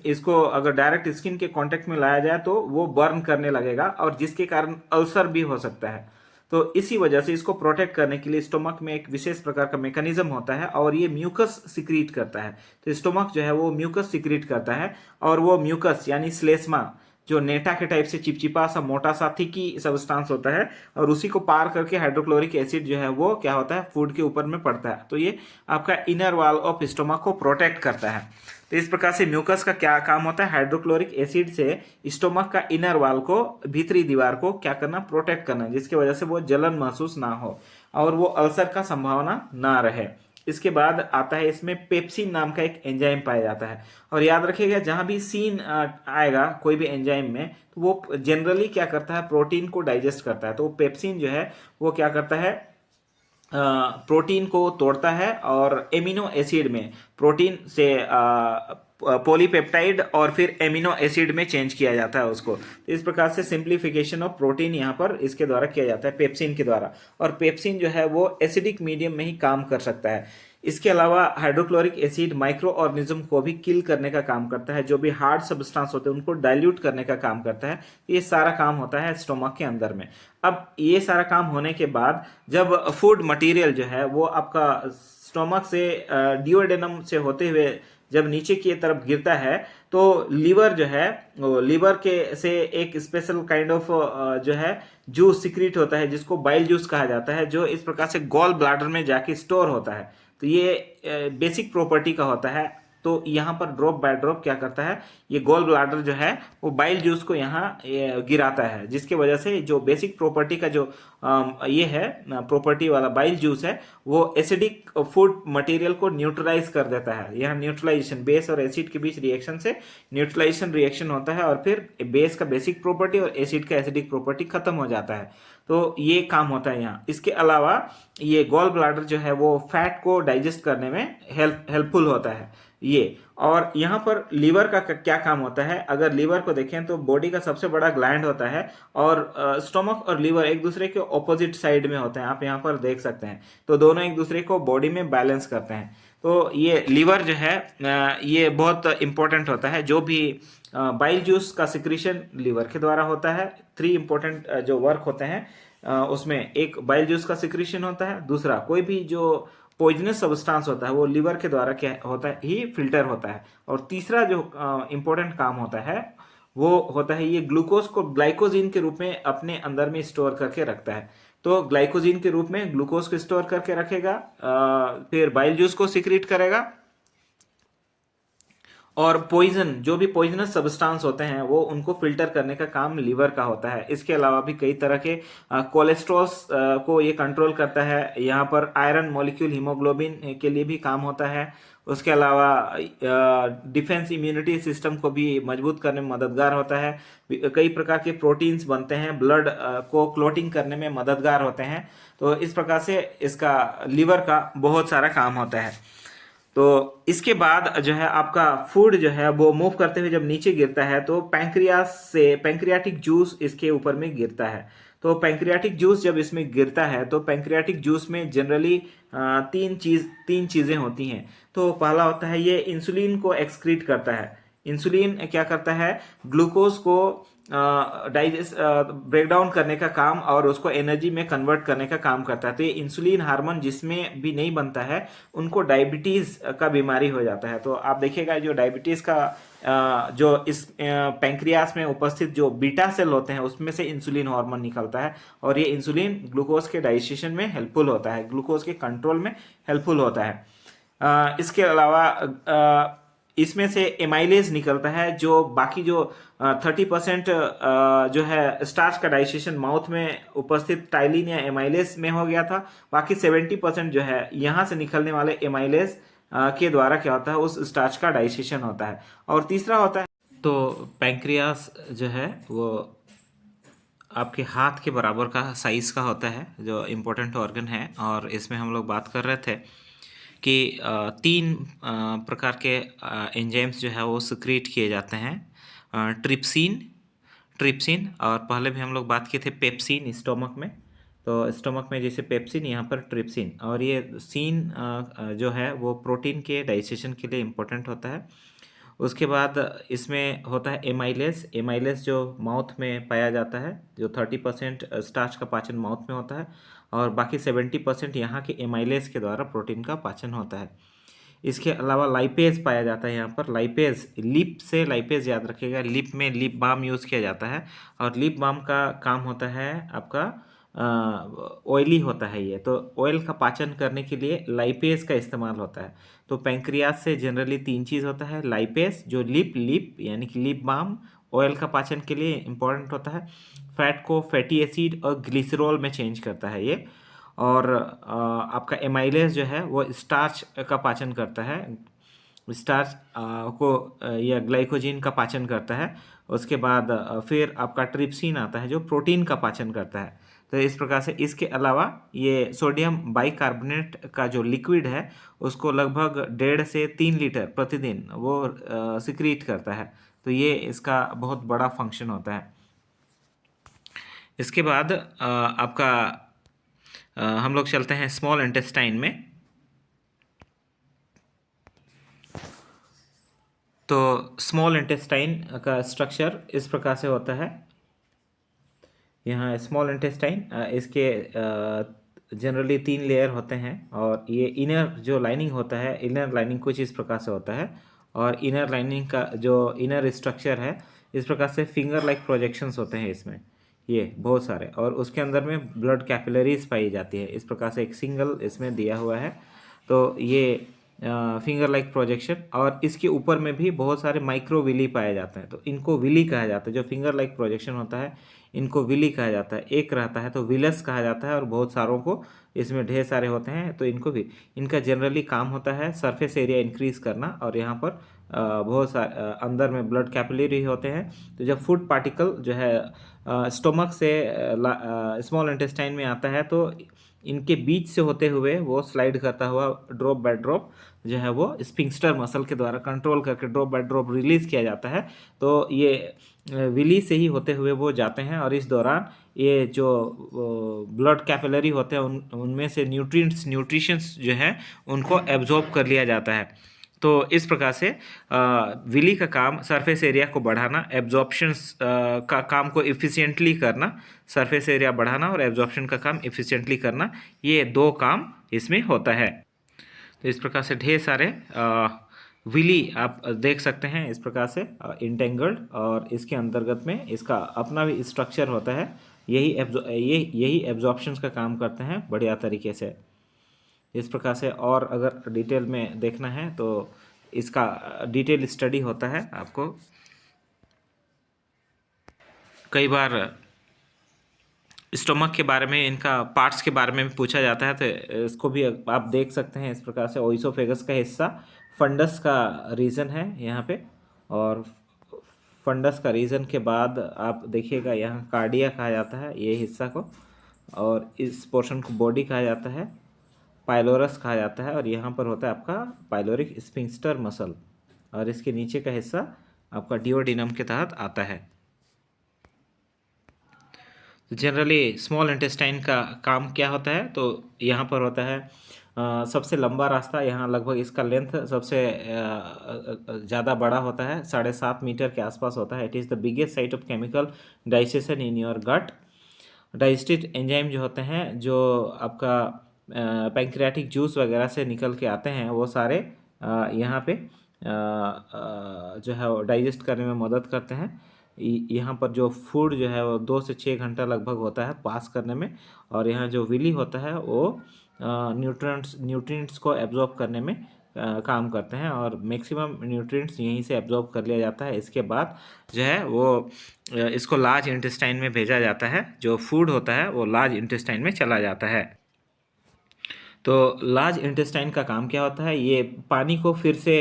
इसको अगर डायरेक्ट स्किन के कांटेक्ट में लाया जाए तो वो बर्न करने लगेगा और जिसके कारण अल्सर भी हो सकता है। तो इसी वजह से इसको प्रोटेक्ट करने के लिए स्टोमक में एक विशेष प्रकार का मैकेनिज्म होता है और ये म्यूकस सिक्रीट करता है। तो स्टोमक जो है वो म्यूकस सिक्रीट करता है और वो म्यूकस यानी श्लेष्मा जो नेटा के टाइप से चिपचिपा सा मोटा सा थिकी सब्सटेंस होता है और उसी को पार करके हाइड्रोक्लोरिक एसिड जो है वो क्या होता है, फूड के ऊपर में पड़ता है। तो ये आपका इनर वॉल ऑफ स्टोमक को प्रोटेक्ट करता है। तो इस प्रकार से म्यूकस का क्या काम होता है, हाइड्रोक्लोरिक एसिड से स्टोमक का इनर वॉल को, भीतरी दीवार को क्या करना, प्रोटेक्ट करना, जिसकी वजह से वो जलन महसूस ना हो और वो अल्सर का संभावना ना रहे। इसके बाद आता है इसमें पेप्सिन नाम का एक एंजाइम पाया जाता है। और याद रखिएगा जहां भी सीन आएगा कोई भी एंजाइम में तो वो जनरली क्या करता है, प्रोटीन को डाइजेस्ट करता है। तो पेप्सिन जो है वो क्या करता है, प्रोटीन को तोड़ता है और एमिनो एसिड में, प्रोटीन से पॉलीपेप्टाइड और फिर एमिनो एसिड में चेंज किया जाता है उसको। तो इस प्रकार से सिंप्लीफिकेशन ऑफ प्रोटीन यहाँ पर इसके द्वारा किया जाता है, पेप्सिन के द्वारा। और पेप्सिन जो है वो एसिडिक मीडियम में ही काम कर सकता है। इसके अलावा हाइड्रोक्लोरिक एसिड माइक्रो ऑर्गेनिज्म को भी किल करने का काम करता है, जो भी हार्ड सब्सटेंस होते हैं उनको डाइल्यूट करने का काम करता है। ये सारा काम होता है स्टोमक के अंदर में। अब ये सारा काम होने के बाद जब फूड मटेरियल जो है वो आपका स्टोमक से डिओडेनम से होते हुए जब नीचे की तरफ गिरता है तो लीवर जो है, लीवर के से एक स्पेशल काइंड ऑफ जो है जूस सिक्रीट होता है जिसको बाइल जूस कहा जाता है, जो इस प्रकार से गॉल ब्लैडर में जाके स्टोर होता है। तो ये बेसिक प्रॉपर्टी का होता है। तो यहाँ पर ड्रॉप बाय ड्रॉप क्या करता है, ये गॉल ब्लैडर जो है वो बाइल जूस को यहाँ गिराता है, जिसके वजह से जो बेसिक प्रॉपर्टी का जो ये है प्रॉपर्टी वाला बाइल जूस है वो एसिडिक फूड मटेरियल को न्यूट्रलाइज कर देता है। यहाँ न्यूट्रलाइजेशन, बेस और एसिड के बीच रिएक्शन से न्यूट्रलाइजेशन रिएक्शन होता है और फिर बेस का बेसिक प्रॉपर्टी और एसिड का एसिडिक प्रॉपर्टी खत्म हो जाता है। तो ये काम होता है यहाँ। इसके अलावा ये गॉल ब्लैडर जो है वो फैट को डाइजेस्ट करने में हेल्पफुल होता है ये। और यहाँ पर लीवर का क्या काम होता है, अगर लीवर को देखें तो बॉडी का सबसे बड़ा ग्लैंड होता है और स्टोमक और लीवर एक दूसरे के ऑपोजिट साइड में होते हैं, आप यहाँ पर देख सकते हैं। तो दोनों एक दूसरे को बॉडी में बैलेंस करते हैं। तो ये लीवर जो है ये बहुत इंपॉर्टेंट होता है। जो भी बाइल जूस का सिक्रीशन लीवर के द्वारा होता है। 3 इंपॉर्टेंट जो वर्क होते हैं उसमें एक बाइल जूस का सिक्रीशन होता है, दूसरा कोई भी जो पॉइजनस सब्सटेंस होता है वो लिवर के द्वारा क्या होता है ही फिल्टर होता है, और तीसरा जो इंपॉर्टेंट काम होता है वो होता है ये ग्लूकोज को ग्लाइकोजिन के रूप में अपने अंदर में स्टोर करके रखता है। तो ग्लाइकोजिन के रूप में ग्लूकोज को स्टोर करके रखेगा, फिर बाइल जूस को सिक्रीट करेगा, और पॉइजन जो भी पॉइजनस सब्सटेंस होते हैं वो उनको फिल्टर करने का काम लिवर का होता है। इसके अलावा भी कई तरह के कोलेस्ट्रॉल्स को ये कंट्रोल करता है। यहाँ पर आयरन मॉलिक्यूल हीमोग्लोबिन के लिए भी काम होता है। उसके अलावा डिफेंस इम्यूनिटी सिस्टम को भी मजबूत करने में मददगार होता है। कई प्रकार के प्रोटीन्स बनते हैं, ब्लड को क्लोटिंग करने में मददगार होते हैं। तो इस प्रकार से इसका लिवर का बहुत सारा काम होता है। तो इसके बाद जो है आपका फूड जो है वो मूव करते हुए जब नीचे गिरता है तो पैंक्रियास से पैंक्रियाटिक जूस इसके ऊपर में गिरता है। तो पैंक्रियाटिक जूस जब इसमें गिरता है तो पैंक्रियाटिक जूस में जनरली तीन चीजें होती हैं। तो पहला होता है ये इंसुलिन को एक्सक्रीट करता है। इंसुलिन क्या करता है, ग्लूकोज को डाइजेस्ट ब्रेक डाउन करने का काम और उसको एनर्जी में कन्वर्ट करने का काम करता है। तो ये इंसुलिन हार्मोन जिसमें भी नहीं बनता है उनको डायबिटीज का बीमारी हो जाता है। तो आप देखिएगा जो डायबिटीज का जो इस पैंक्रियास में उपस्थित जो बीटा सेल होते हैं उसमें से इंसुलिन हार्मोन निकलता है, और ये इंसुलिन ग्लूकोज के डाइजेशन में हेल्पफुल होता है, ग्लूकोज के कंट्रोल में हेल्पफुल होता है। इसके अलावा इसमें से एमाइलेज निकलता है, जो बाकी जो 30% जो है स्टार्च का डाइजेशन माउथ में उपस्थित टाइलिन या एमाइलेज में हो गया था। बाकी 70% जो है यहाँ से निकलने वाले एमाइलेज के द्वारा क्या होता है उस स्टार्च का डाइजेशन होता है। और तीसरा होता है, तो पैंक्रियास जो है वो आपके हाथ के बराबर का साइज का होता है, जो इम्पोर्टेंट ऑर्गन है। और इसमें हम लोग बात कर रहे थे कि तीन प्रकार के एंजाइम्स जो है वो सिक्रीट किए जाते हैं, ट्रिप्सिन और पहले भी हम लोग बात किए थे पेप्सिन स्टोमक में। तो स्टोमक में जैसे पेप्सिन, यहाँ पर ट्रिप्सिन। और ये सीन जो है वो प्रोटीन के डाइजेशन के लिए इम्पोर्टेंट होता है। उसके बाद इसमें होता है एमाइलेज जो माउथ में पाया जाता है, जो 30% स्टार्च का पाचन माउथ में होता है, और बाकी 70% यहाँ के एमाइलेज के द्वारा प्रोटीन का पाचन होता है। इसके अलावा लाइपेज पाया जाता है। यहाँ पर लाइपेज, लिप से लाइपेज याद रखिएगा, लिप में लिप बाम यूज़ किया जाता है, और लिप बाम का काम होता है आपका ऑयली होता है ये, तो ऑयल का पाचन करने के लिए लाइपेज का इस्तेमाल होता है। तो पैंक्रियास से जनरली तीन चीज़ होता है, लाइपेज जो लिप यानी कि लिप बाम ऑयल का पाचन के लिए इम्पोर्टेंट होता है, फैट को फैटी एसिड और ग्लिसरॉल में चेंज करता है ये, और आपका एमाइलेज जो है वो स्टार्च का पाचन करता है, स्टार्च को या ग्लाइकोजिन का पाचन करता है। उसके बाद फिर आपका ट्रिप्सिन आता है जो प्रोटीन का पाचन करता है। तो इस प्रकार से इसके अलावा ये सोडियम बाइकार्बोनेट का जो लिक्विड है उसको लगभग 1.5 से 3 लीटर प्रतिदिन वो सिक्रीट करता है। तो ये इसका बहुत बड़ा फंक्शन होता है। इसके बाद आपका हम लोग चलते हैं स्मॉल इंटेस्टाइन में। तो स्मॉल इंटेस्टाइन का स्ट्रक्चर इस प्रकार से होता है। यहाँ स्मॉल इंटेस्टाइन, इसके जनरली 3 लेयर होते हैं, और ये इनर जो लाइनिंग होता है, इनर लाइनिंग कुछ इस प्रकार से होता है, और इनर लाइनिंग का जो इनर स्ट्रक्चर है इस प्रकार से फिंगर लाइक प्रोजेक्शंस होते हैं इसमें, ये बहुत सारे, और उसके अंदर में ब्लड कैपिलरीज पाई जाती है। इस प्रकार से एक सिंगल इसमें दिया हुआ है। तो ये फिंगर लाइक प्रोजेक्शन, और इसके ऊपर में भी बहुत सारे माइक्रो विली पाए जाते हैं। तो इनको विली कहा जाता है, जो फिंगर लाइक प्रोजेक्शन होता है इनको विली कहा जाता है। एक रहता है तो विलस कहा जाता है, और बहुत सारों को इसमें ढेर सारे होते हैं तो इनको भी, इनका जनरली काम होता है सरफेस एरिया इंक्रीज करना, और यहाँ पर बहुत सारे अंदर में ब्लड कैपिलरी होते हैं। तो जब फूड पार्टिकल जो है स्टोमक से स्मॉल इंटेस्टाइन में आता है तो इनके बीच से होते हुए वो स्लाइड करता हुआ ड्रॉप बाय ड्रॉप जो है वो स्फिंक्टर मसल के द्वारा कंट्रोल करके ड्रॉप बाय ड्रॉप रिलीज किया जाता है। तो ये विली से ही होते हुए वो जाते हैं, और इस दौरान ये जो ब्लड कैपिलरी होते हैं उनमें से न्यूट्रिशंस जो है उनको एब्जॉर्ब कर लिया जाता है। तो इस प्रकार से विली का काम सरफेस एरिया को बढ़ाना, एब्जॉर्प्शन का काम को इफ़िशिएंटली करना, सरफेस एरिया बढ़ाना और एब्जॉर्प्शन का काम इफ़िशिएंटली करना, ये दो काम इसमें होता है। तो इस प्रकार से ढेर सारे विली आप देख सकते हैं इस प्रकार से इंटेंगल्ड, और इसके अंतर्गत में इसका अपना भी स्ट्रक्चर होता है। यही एब्जॉर्प्शन का काम करते हैं बढ़िया तरीके से। इस प्रकार से और अगर डिटेल में देखना है तो इसका डिटेल स्टडी होता है। आपको कई बार स्टोमक के बारे में, इनका पार्ट्स के बारे में भी पूछा जाता है, तो इसको भी आप देख सकते हैं इस प्रकार से। ओइसोफेगस का हिस्सा फंडस का रीजन है यहाँ पे, और फंडस का रीजन के बाद आप देखिएगा यहाँ कार्डिया कहा जाता है ये हिस्सा को, और इस पोर्शन को बॉडी कहा जाता है, पाइलोरस कहा जाता है, और यहाँ पर होता है आपका पाइलोरिक स्फिंक्टर मसल, और इसके नीचे का हिस्सा आपका डिओडिनम के तहत आता है। जनरली स्मॉल इंटेस्टाइन का काम क्या होता है, तो यहाँ पर होता है सबसे लंबा रास्ता, यहाँ लगभग इसका लेंथ सबसे ज़्यादा बड़ा होता है, 7.5 मीटर के आसपास होता है। It is the biggest site of chemical digestion in your gut. Digestive enzyme जो होते हैं, जो आपका पैंक्रियाटिक जूस वगैरह से निकल के आते हैं, वो सारे यहाँ पे जो है वो डाइजेस्ट करने में मदद करते हैं। यहाँ पर जो फूड जो है वो 2 से 6 घंटा लगभग होता है पास करने में, और यहाँ जो विली होता है वो न्यूट्रिएंट्स को एब्जॉर्ब करने में काम करते हैं, और मैक्सिमम न्यूट्रिएंट्स यहीं से एब्जॉर्ब कर लिया जाता है। इसके बाद जो है वो इसको लार्ज इंटेस्टाइन में भेजा जाता है, जो फूड होता है वो लार्ज इंटेस्टाइन में चला जाता है। तो लार्ज इंटेस्टाइन का काम क्या होता है, ये पानी को फिर से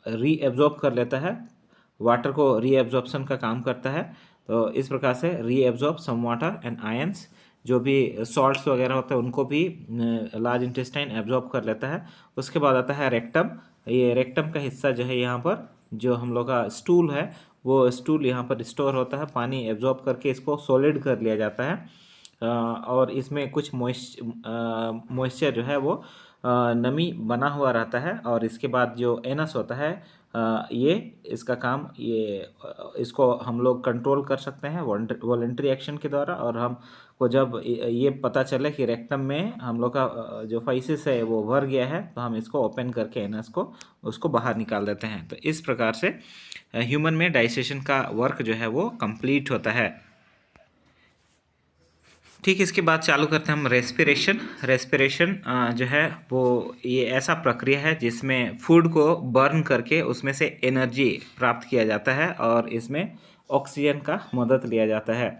रीएब्जॉर्ब कर लेता है, वाटर को रीएब्जॉर्प्शन का काम करता है। तो इस प्रकार से reabsorb some water and ions, जो भी सॉल्ट्स वगैरह होते हैं उनको भी लार्ज इंटेस्टाइन एब्जॉर्ब कर लेता है। उसके बाद आता है रेक्टम। ये रेक्टम का हिस्सा जो है, यहाँ पर जो हम लोग का स्टूल है, वो स्टूल यहाँ पर स्टोर होता है, पानी एब्जॉर्ब करके इसको सॉलिड कर लिया जाता है, और इसमें कुछ मॉइस्चर जो है वो नमी बना हुआ रहता है। और इसके बाद जो एनस होता है, ये इसका काम, इसको हम लोग कंट्रोल कर सकते हैं वॉलंटरी एक्शन के द्वारा। और हमको जब ये पता चले कि रेक्टम में हम लोग का जो फाइसिस है वो भर गया है, तो हम इसको ओपन करके एनस को उसको बाहर निकाल देते हैं। तो इस प्रकार से ह्यूमन में डाइजेशन का वर्क जो है वो कंप्लीट होता है। ठीक, इसके बाद चालू करते हैं हम रेस्पिरेशन। रेस्पिरेशन जो है वो ये ऐसा प्रक्रिया है जिसमें फूड को बर्न करके उसमें से एनर्जी प्राप्त किया जाता है, और इसमें ऑक्सीजन का मदद लिया जाता है।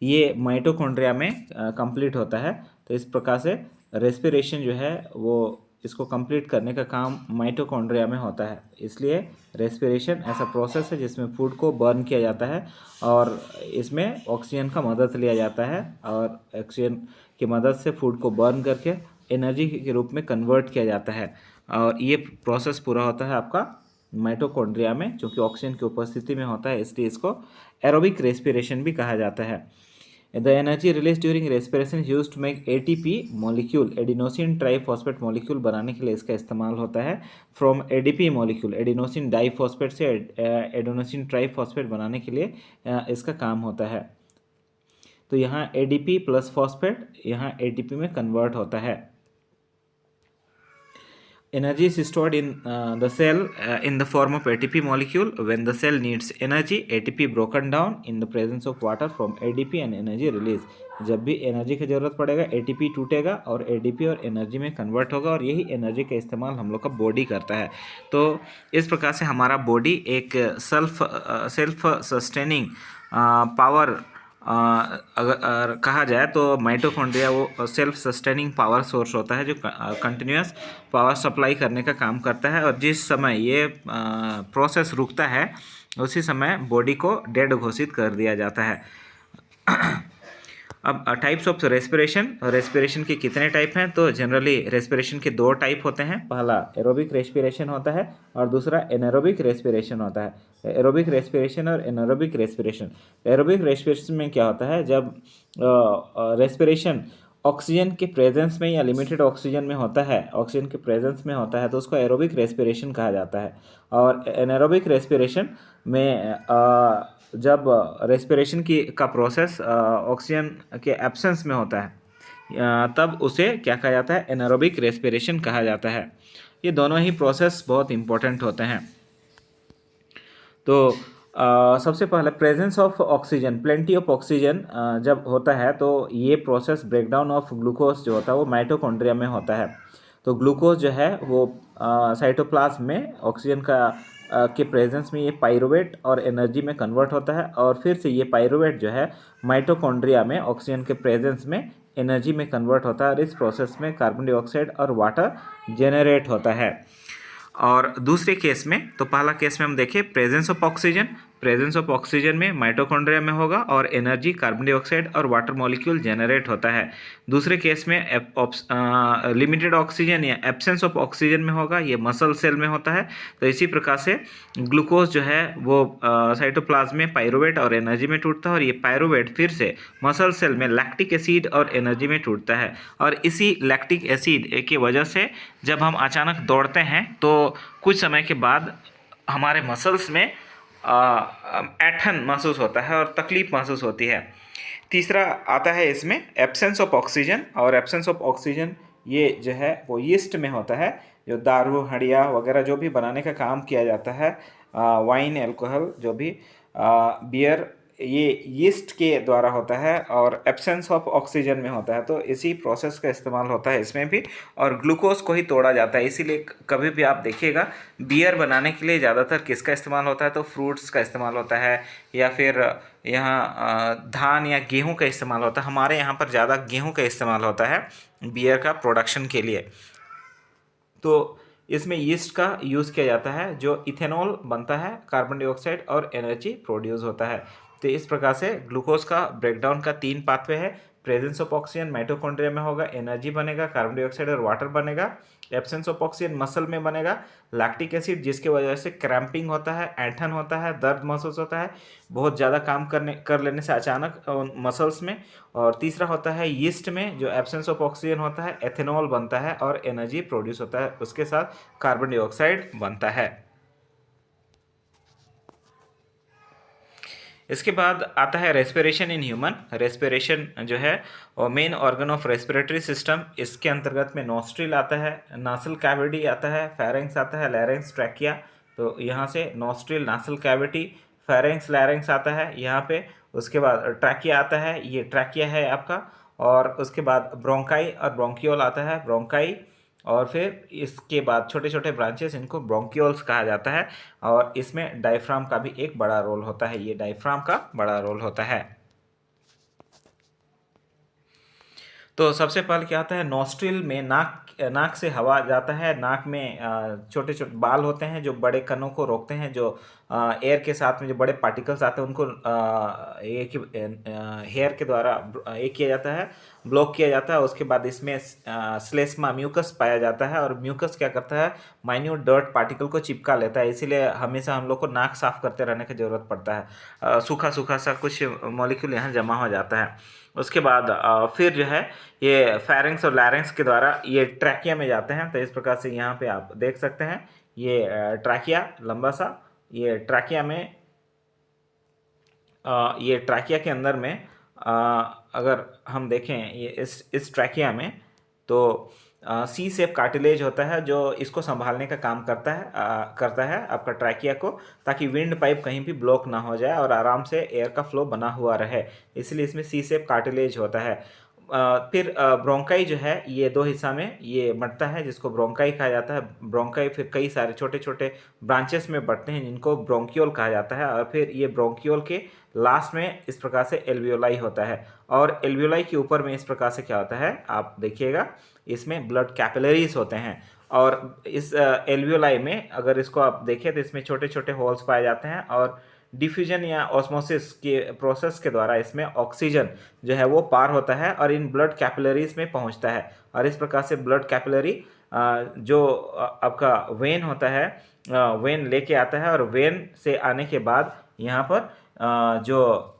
ये माइटोकॉन्ड्रिया में कंप्लीट होता है। तो इस प्रकार से रेस्पिरेशन जो है वो इसको कंप्लीट करने का काम माइटोकॉन्ड्रिया में होता है। इसलिए रेस्पिरेशन ऐसा प्रोसेस है जिसमें फूड को बर्न किया जाता है, और इसमें ऑक्सीजन का मदद लिया जाता है, और ऑक्सीजन की मदद से फूड को बर्न करके एनर्जी के रूप में कन्वर्ट किया जाता है। और ये प्रोसेस पूरा होता है आपका माइटोकॉन्ड्रिया में, जो कि ऑक्सीजन की उपस्थिति में होता है, इसलिए इसको एरोबिक रेस्पिरेशन भी कहा जाता है। The energy released during respiration is used to make ATP molecule, adenosine triphosphate molecule बनाने के लिए इसका इस्तेमाल होता है। From ADP molecule, adenosine diphosphate से एडिनोसिन ट्राइफॉस्फेट बनाने के लिए इसका काम होता है। तो यहाँ ADP प्लस फॉस्फेट यहाँ ATP में कन्वर्ट होता है। Energy is stored in the cell in the form of ATP molecule. When the cell needs energy, ATP broken down in the presence of water from ADP and energy release. जब भी energy की ज़रूरत पड़ेगा ATP टूटेगा और ADP और energy में convert होगा, और यही एनर्जी का इस्तेमाल हम लोग का बॉडी करता है। तो इस प्रकार से हमारा बॉडी एक सेल्फ सस्टेनिंग पावर अगर कहा जाए तो माइटोकॉन्ड्रिया वो सेल्फ सस्टेनिंग पावर सोर्स होता है, जो कंटिन्यूस पावर सप्लाई करने का काम करता है। और जिस समय ये प्रोसेस रुकता है उसी समय बॉडी को डेड घोषित कर दिया जाता है। अब टाइप्स ऑफ रेस्पिरेशन के कितने टाइप हैं, तो जनरली रेस्पिरेशन के 2 टाइप होते हैं। पहला एरोबिक रेस्पिरेशन होता है और दूसरा एनारोबिक रेस्पिरेशन होता है। एरोबिक रेस्पिरेशन और एनारोबिक रेस्पिरेशन। एरोबिक रेस्पिरेशन में क्या होता है, जब रेस्पिरेशन ऑक्सीजन के प्रेजेंस में या लिमिटेड ऑक्सीजन में होता है, ऑक्सीजन के प्रेजेंस में होता है, तो उसको एरोबिक रेस्पिरेशन कहा जाता है। और एनारोबिक रेस्पिरेशन में जब रेस्पिरेशन की का प्रोसेस ऑक्सीजन के एब्सेंस में होता है, तब उसे क्या कहा जाता है, एनारोबिक रेस्पिरेशन कहा जाता है। ये दोनों ही प्रोसेस बहुत इंपॉर्टेंट होते हैं। तो सबसे पहले presence of oxygen, plenty of oxygen जब होता है तो ये प्रोसेस ब्रेकडाउन ऑफ ग्लूकोज जो होता है वो माइटोकॉन्ड्रिया में होता है। तो ग्लूकोज जो है वो साइटोप्लाज्म में ऑक्सीजन का के प्रेजेंस में ये पाइरुवेट और एनर्जी में कन्वर्ट होता है, और फिर से ये पाइरुवेट जो है माइटोकॉन्ड्रिया में ऑक्सीजन के प्रेजेंस में एनर्जी में कन्वर्ट होता है, और इस प्रोसेस में कार्बन डाइऑक्साइड और वाटर जेनरेट होता है। और दूसरे केस में, तो पहला केस में हम देखें presence of oxygen, presence of oxygen में माइटोकॉन्ड्रिया में होगा और एनर्जी कार्बन डाइऑक्साइड और वाटर मॉलिक्यूल जनरेट होता है। दूसरे केस में लिमिटेड ऑक्सीजन या एब्सेंस ऑफ ऑक्सीजन में होगा, ये मसल सेल में होता है। तो इसी प्रकार से ग्लूकोज जो है वो साइटोप्लाज्म में पाइरुवेट और एनर्जी में टूटता है, और ये पाइरुवेट फिर से मसल सेल में लैक्टिक एसिड और एनर्जी में टूटता है। और इसी लैक्टिक एसिड की वजह से जब हम अचानक दौड़ते हैं तो कुछ समय के बाद हमारे मसल्स में ऐंठन महसूस होता है और तकलीफ महसूस होती है। तीसरा आता है इसमें एब्सेंस ऑफ ऑक्सीजन, और एब्सेंस ऑफ ऑक्सीजन ये जो है वो यीस्ट में होता है, जो दारू हड़िया वगैरह जो भी बनाने का काम किया जाता है, वाइन अल्कोहल जो भी बियर, ये यीस्ट के द्वारा होता है और एब्सेंस ऑफ ऑक्सीजन में होता है। तो इसी प्रोसेस का इस्तेमाल होता है इसमें भी, और ग्लूकोज को ही तोड़ा जाता है। इसीलिए कभी भी आप देखिएगा बियर बनाने के लिए ज़्यादातर किसका इस्तेमाल होता है, तो फ्रूट्स का इस्तेमाल होता है, या फिर यहाँ धान या गेहूं का इस्तेमाल होता है। हमारे यहाँ पर ज़्यादा गेहूं का इस्तेमाल होता है बियर का प्रोडक्शन के लिए। तो इसमें यीस्ट का यूज़ किया जाता है, जो इथेनॉल बनता है, कार्बन डाइऑक्साइड और एनर्जी प्रोड्यूस होता है। तो इस प्रकार से ग्लूकोज का ब्रेकडाउन का 3 पाथवे है। प्रेजेंस ऑफ ऑक्सीजन माइटोकॉन्ड्रिया में होगा, एनर्जी बनेगा, कार्बन डाइऑक्साइड और वाटर बनेगा। एब्सेंस ऑफ ऑक्सीजन मसल में बनेगा लैक्टिक एसिड, जिसकी वजह से क्रैम्पिंग होता है, ऐंठन होता है, दर्द महसूस होता है बहुत ज़्यादा काम कर लेने से अचानक मसल्स में। और तीसरा होता है यीस्ट में, जो एब्सेंस ऑफ ऑक्सीजन होता है, एथेनॉल बनता है और एनर्जी प्रोड्यूस होता है, उसके साथ कार्बन डाइऑक्साइड बनता है। इसके बाद आता है रेस्पिरेशन इन ह्यूमन। रेस्पिरेशन जो है और main organ of respiratory system, इसके अंतर्गत में नॉस्ट्रिल आता है, नासल कैविटी आता है, फेरेंक्स आता है, लैरिंक्स, ट्रैकिया। तो यहाँ से nostril, nasal cavity, pharynx, larynx आता है यहाँ पे। उसके बाद ट्रैकिया आता है, ये ट्रैकिया है आपका। और उसके बाद ब्रोंकाई और ब्रोंकियोल आता है, ब्रोंकाई। और फिर इसके बाद छोटे छोटे ब्रांचेस, इनको ब्रोंकियोल्स कहा जाता है। और इसमें डायफ्राम का भी एक बड़ा रोल होता है, ये डायफ्राम का बड़ा रोल होता है। तो सबसे पहले क्या होता है, नॉस्ट्रिल में नाक से हवा जाता है। नाक में छोटे छोटे बाल होते हैं जो बड़े कणों को रोकते हैं, जो एयर के साथ में जो बड़े पार्टिकल्स आते हैं उनको एक हेयर के द्वारा एक किया जाता है, ब्लॉक किया जाता है। उसके बाद इसमें स्लेस्मा म्यूकस पाया जाता है, और म्यूकस क्या करता है, माइन्यूट डर्ट पार्टिकल को चिपका लेता है। इसीलिए हमेशा हम लोग को नाक साफ करते रहने की ज़रूरत पड़ता है, सूखा सूखा सा कुछ मॉलिक्यूल यहाँ जमा हो जाता है। उसके बाद फिर जो है ये फेरेंक्स और लैरिंक्स के द्वारा ये ट्रैकिया में जाते हैं। तो इस प्रकार से यहाँ पे आप देख सकते हैं ये ट्रैकिया लंबा सा, ये ट्रैकिया में ये ट्रैकिया के अंदर में अगर हम देखें ये इस ट्रैकिया में, तो सी शेप कार्टिलेज होता है जो इसको संभालने का काम करता है आपका ट्रैकिया को, ताकि विंड पाइप कहीं भी ब्लॉक ना हो जाए और आराम से एयर का फ्लो बना हुआ रहे। इसलिए इसमें सी शेप कार्टिलेज होता है। फिर ब्रोंकाई जो है ये 2 हिस्सा में ये बंटता है, जिसको ब्रोंकाई कहा जाता है। ब्रोंकाई फिर कई सारे छोटे छोटे ब्रांचेस में बढ़ते हैं, जिनको ब्रोंकियोल कहा जाता है। और फिर ये ब्रोंकियोल के लास्ट में इस प्रकार से एल्वियोलाई होता है, और एल्वियोलाई के ऊपर में इस प्रकार से क्या होता है आप देखिएगा, इसमें ब्लड कैपिलरीज होते हैं। और इस एल्वियोलाई में अगर इसको आप देखें तो इसमें छोटे छोटे होल्स पाए जाते हैं, और डिफ्यूजन या ऑस्मोसिस के प्रोसेस के द्वारा इसमें ऑक्सीजन जो है वो पार होता है और इन ब्लड कैपिलरीज में पहुंचता है। और इस प्रकार से ब्लड कैपिलरी जो आपका वेन होता है, वेन लेके आता है, और वेन से आने के बाद यहाँ पर जो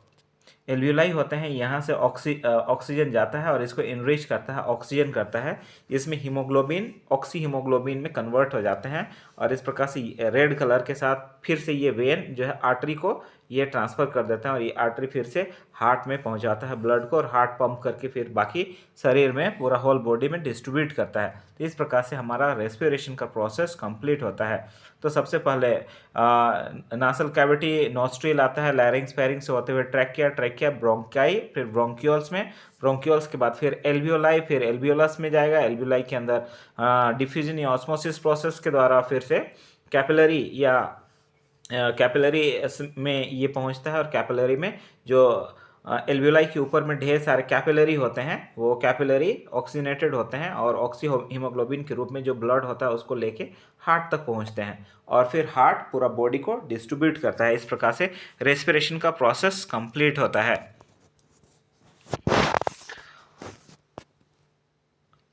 एल्वियोलाई होते हैं, यहाँ से ऑक्सीजन जाता है और इसको इनरिच करता है, ऑक्सीजन करता है। इसमें हीमोग्लोबिन ऑक्सी हीमोग्लोबिन में कन्वर्ट हो जाते हैं और इस प्रकार से रेड कलर के साथ फिर से ये वेन जो है आर्टरी को ये ट्रांसफ़र कर देते हैं और ये आर्टरी फिर से हार्ट में पहुंचाता है ब्लड को, और हार्ट पंप करके फिर बाकी शरीर में पूरा होल बॉडी में डिस्ट्रीब्यूट करता है। तो इस प्रकार से हमारा रेस्पिरेशन का प्रोसेस कंप्लीट होता है। तो सबसे पहले नासल कैविटी नॉस्ट्रिल आता है, लैरिंग्स फेरिंग्स से होते हुए ट्रैकिया, ट्रैकिया ब्रोंकाई, फिर ब्रोंक्यूल्स में, ब्रोंक्यूल्स के बाद फिर एल्वियोलाई, फिर एल्वियोलस में जाएगा। एल्वियोलाई के अंदर डिफ्यूजन या ऑस्मोसिस प्रोसेस के द्वारा फिर से कैपिलरी या कैपिलरी में ये पहुंचता है, और कैपिलरी में जो एल्वियोलाई के ऊपर में ढेर सारे कैपिलरी होते हैं, वो कैपिलरी ऑक्सीनेटेड होते हैं और ऑक्सी हीमोग्लोबिन के रूप में जो ब्लड होता है उसको लेके हार्ट तक पहुंचते हैं और फिर हार्ट पूरा बॉडी को डिस्ट्रीब्यूट करता है। इस प्रकार से रेस्पिरेशन का प्रोसेस कंप्लीट होता है।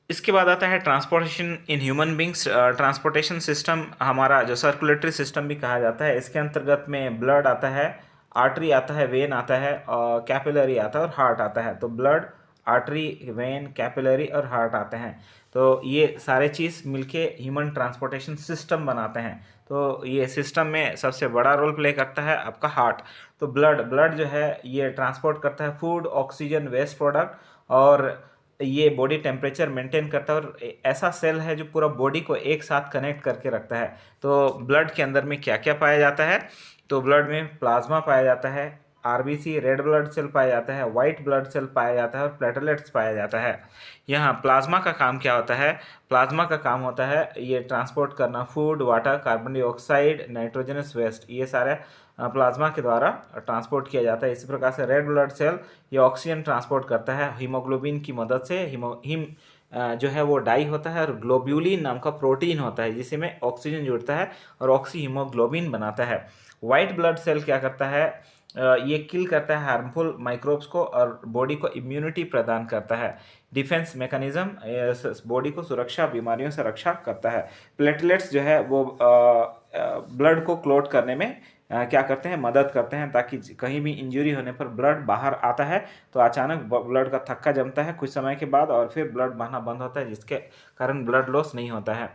इसके बाद आता है transportation in human beings. Transportation system हमारा जो सर्कुलेटरी सिस्टम भी कहा जाता है, इसके अंतर्गत में ब्लड आता है, आर्टरी आता है, वेन आता है, और कैपिलरी आता है और हार्ट आता है। तो ब्लड, आर्टरी, वेन, कैपिलरी और हार्ट आते हैं। तो ये सारे चीज़ मिलके ह्यूमन ट्रांसपोर्टेशन सिस्टम बनाते हैं। तो ये सिस्टम में सबसे बड़ा रोल प्ले करता है आपका हार्ट। तो ब्लड जो है ये ट्रांसपोर्ट करता है फूड, ऑक्सीजन, वेस्ट प्रोडक्ट, और ये बॉडी टेम्परेचर मेंटेन करता है, और ऐसा सेल है जो पूरा बॉडी को एक साथ कनेक्ट करके रखता है। तो ब्लड के अंदर में क्या क्या पाया जाता है? तो ब्लड में प्लाज्मा पाया जाता है, आरबीसी रेड ब्लड सेल पाया जाता है, वाइट ब्लड सेल पाया जाता है और प्लेटलेट्स पाया जाता है। यहाँ प्लाज्मा का काम क्या होता है? प्लाज्मा का काम होता है ये ट्रांसपोर्ट करना food, water, carbon dioxide, nitrogenous waste, ये सारे प्लाज्मा के द्वारा ट्रांसपोर्ट किया जाता है। इसी प्रकार से रेड ब्लड सेल ये ऑक्सीजन ट्रांसपोर्ट करता है हीमोग्लोबिन की मदद से। जो है वो डाई होता है और ग्लोब्यूलिन नाम का प्रोटीन होता है जिसमें ऑक्सीजन जुड़ता है और ऑक्सी हीमोग्लोबिन बनाता है। वाइट ब्लड सेल क्या करता है? ये किल करता है हार्मफुल माइक्रोब्स को और बॉडी को इम्यूनिटी प्रदान करता है। डिफेंस मैकेनिज्म, बॉडी को सुरक्षा, बीमारियों से रक्षा करता है। प्लेटलेट्स जो है वो ब्लड को क्लॉट करने में क्या करते हैं? मदद करते हैं, ताकि कहीं भी इंजरी होने पर ब्लड बाहर आता है तो अचानक ब्लड का थक्का जमता है कुछ समय के बाद और फिर ब्लड बहना बंद होता है, जिसके कारण ब्लड लॉस नहीं होता है।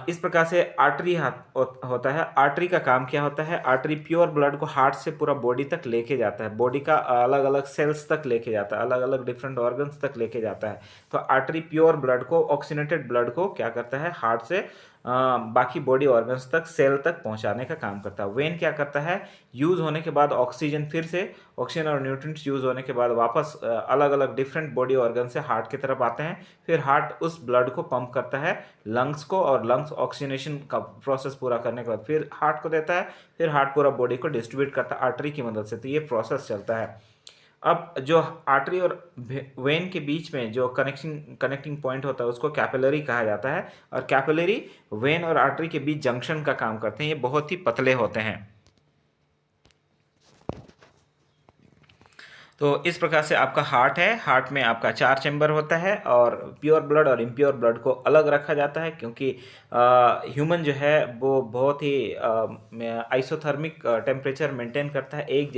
इस प्रकार से आर्टरी होता है। आर्टरी का काम क्या होता है? आर्टरी प्योर ब्लड को हार्ट से पूरा बॉडी तक लेके जाता है, बॉडी का अलग अलग सेल्स तक लेके जाता है, अलग अलग डिफरेंट ऑर्गन्स तक लेके जाता है। तो आर्टरी प्योर ब्लड को, ऑक्सीनेटेड ब्लड को क्या करता है? हार्ट से बाकी बॉडी ऑर्गन्स तक, सेल तक पहुंचाने का काम करता है। वेन क्या करता है? यूज होने के बाद ऑक्सीजन, फिर से ऑक्सीजन और न्यूट्रिएंट्स यूज होने के बाद वापस अलग अलग डिफरेंट बॉडी ऑर्गन से हार्ट की तरफ आते हैं। फिर हार्ट उस ब्लड को पंप करता है लंग्स को, और लंग्स ऑक्सीजनेशन का प्रोसेस पूरा करने के बाद फिर हार्ट को देता है। फिर हार्ट पूरा बॉडी को डिस्ट्रीब्यूट करता है आर्टरी की मदद से। तो ये प्रोसेस चलता है। अब जो आर्टरी और वेन के बीच में जो कनेक्टिंग पॉइंट होता है उसको कैपिलरी कहा जाता है, और कैपिलरी वेन और आर्टरी के बीच जंक्शन का काम करते हैं। ये बहुत ही पतले होते हैं। तो इस प्रकार से आपका हार्ट है। हार्ट में आपका 4 चैम्बर होता है और प्योर ब्लड और इम्प्योर ब्लड को अलग रखा जाता है, क्योंकि ह्यूमन जो है वो बहुत ही आइसोथर्मिक टेम्परेचर मेंटेन करता है, एक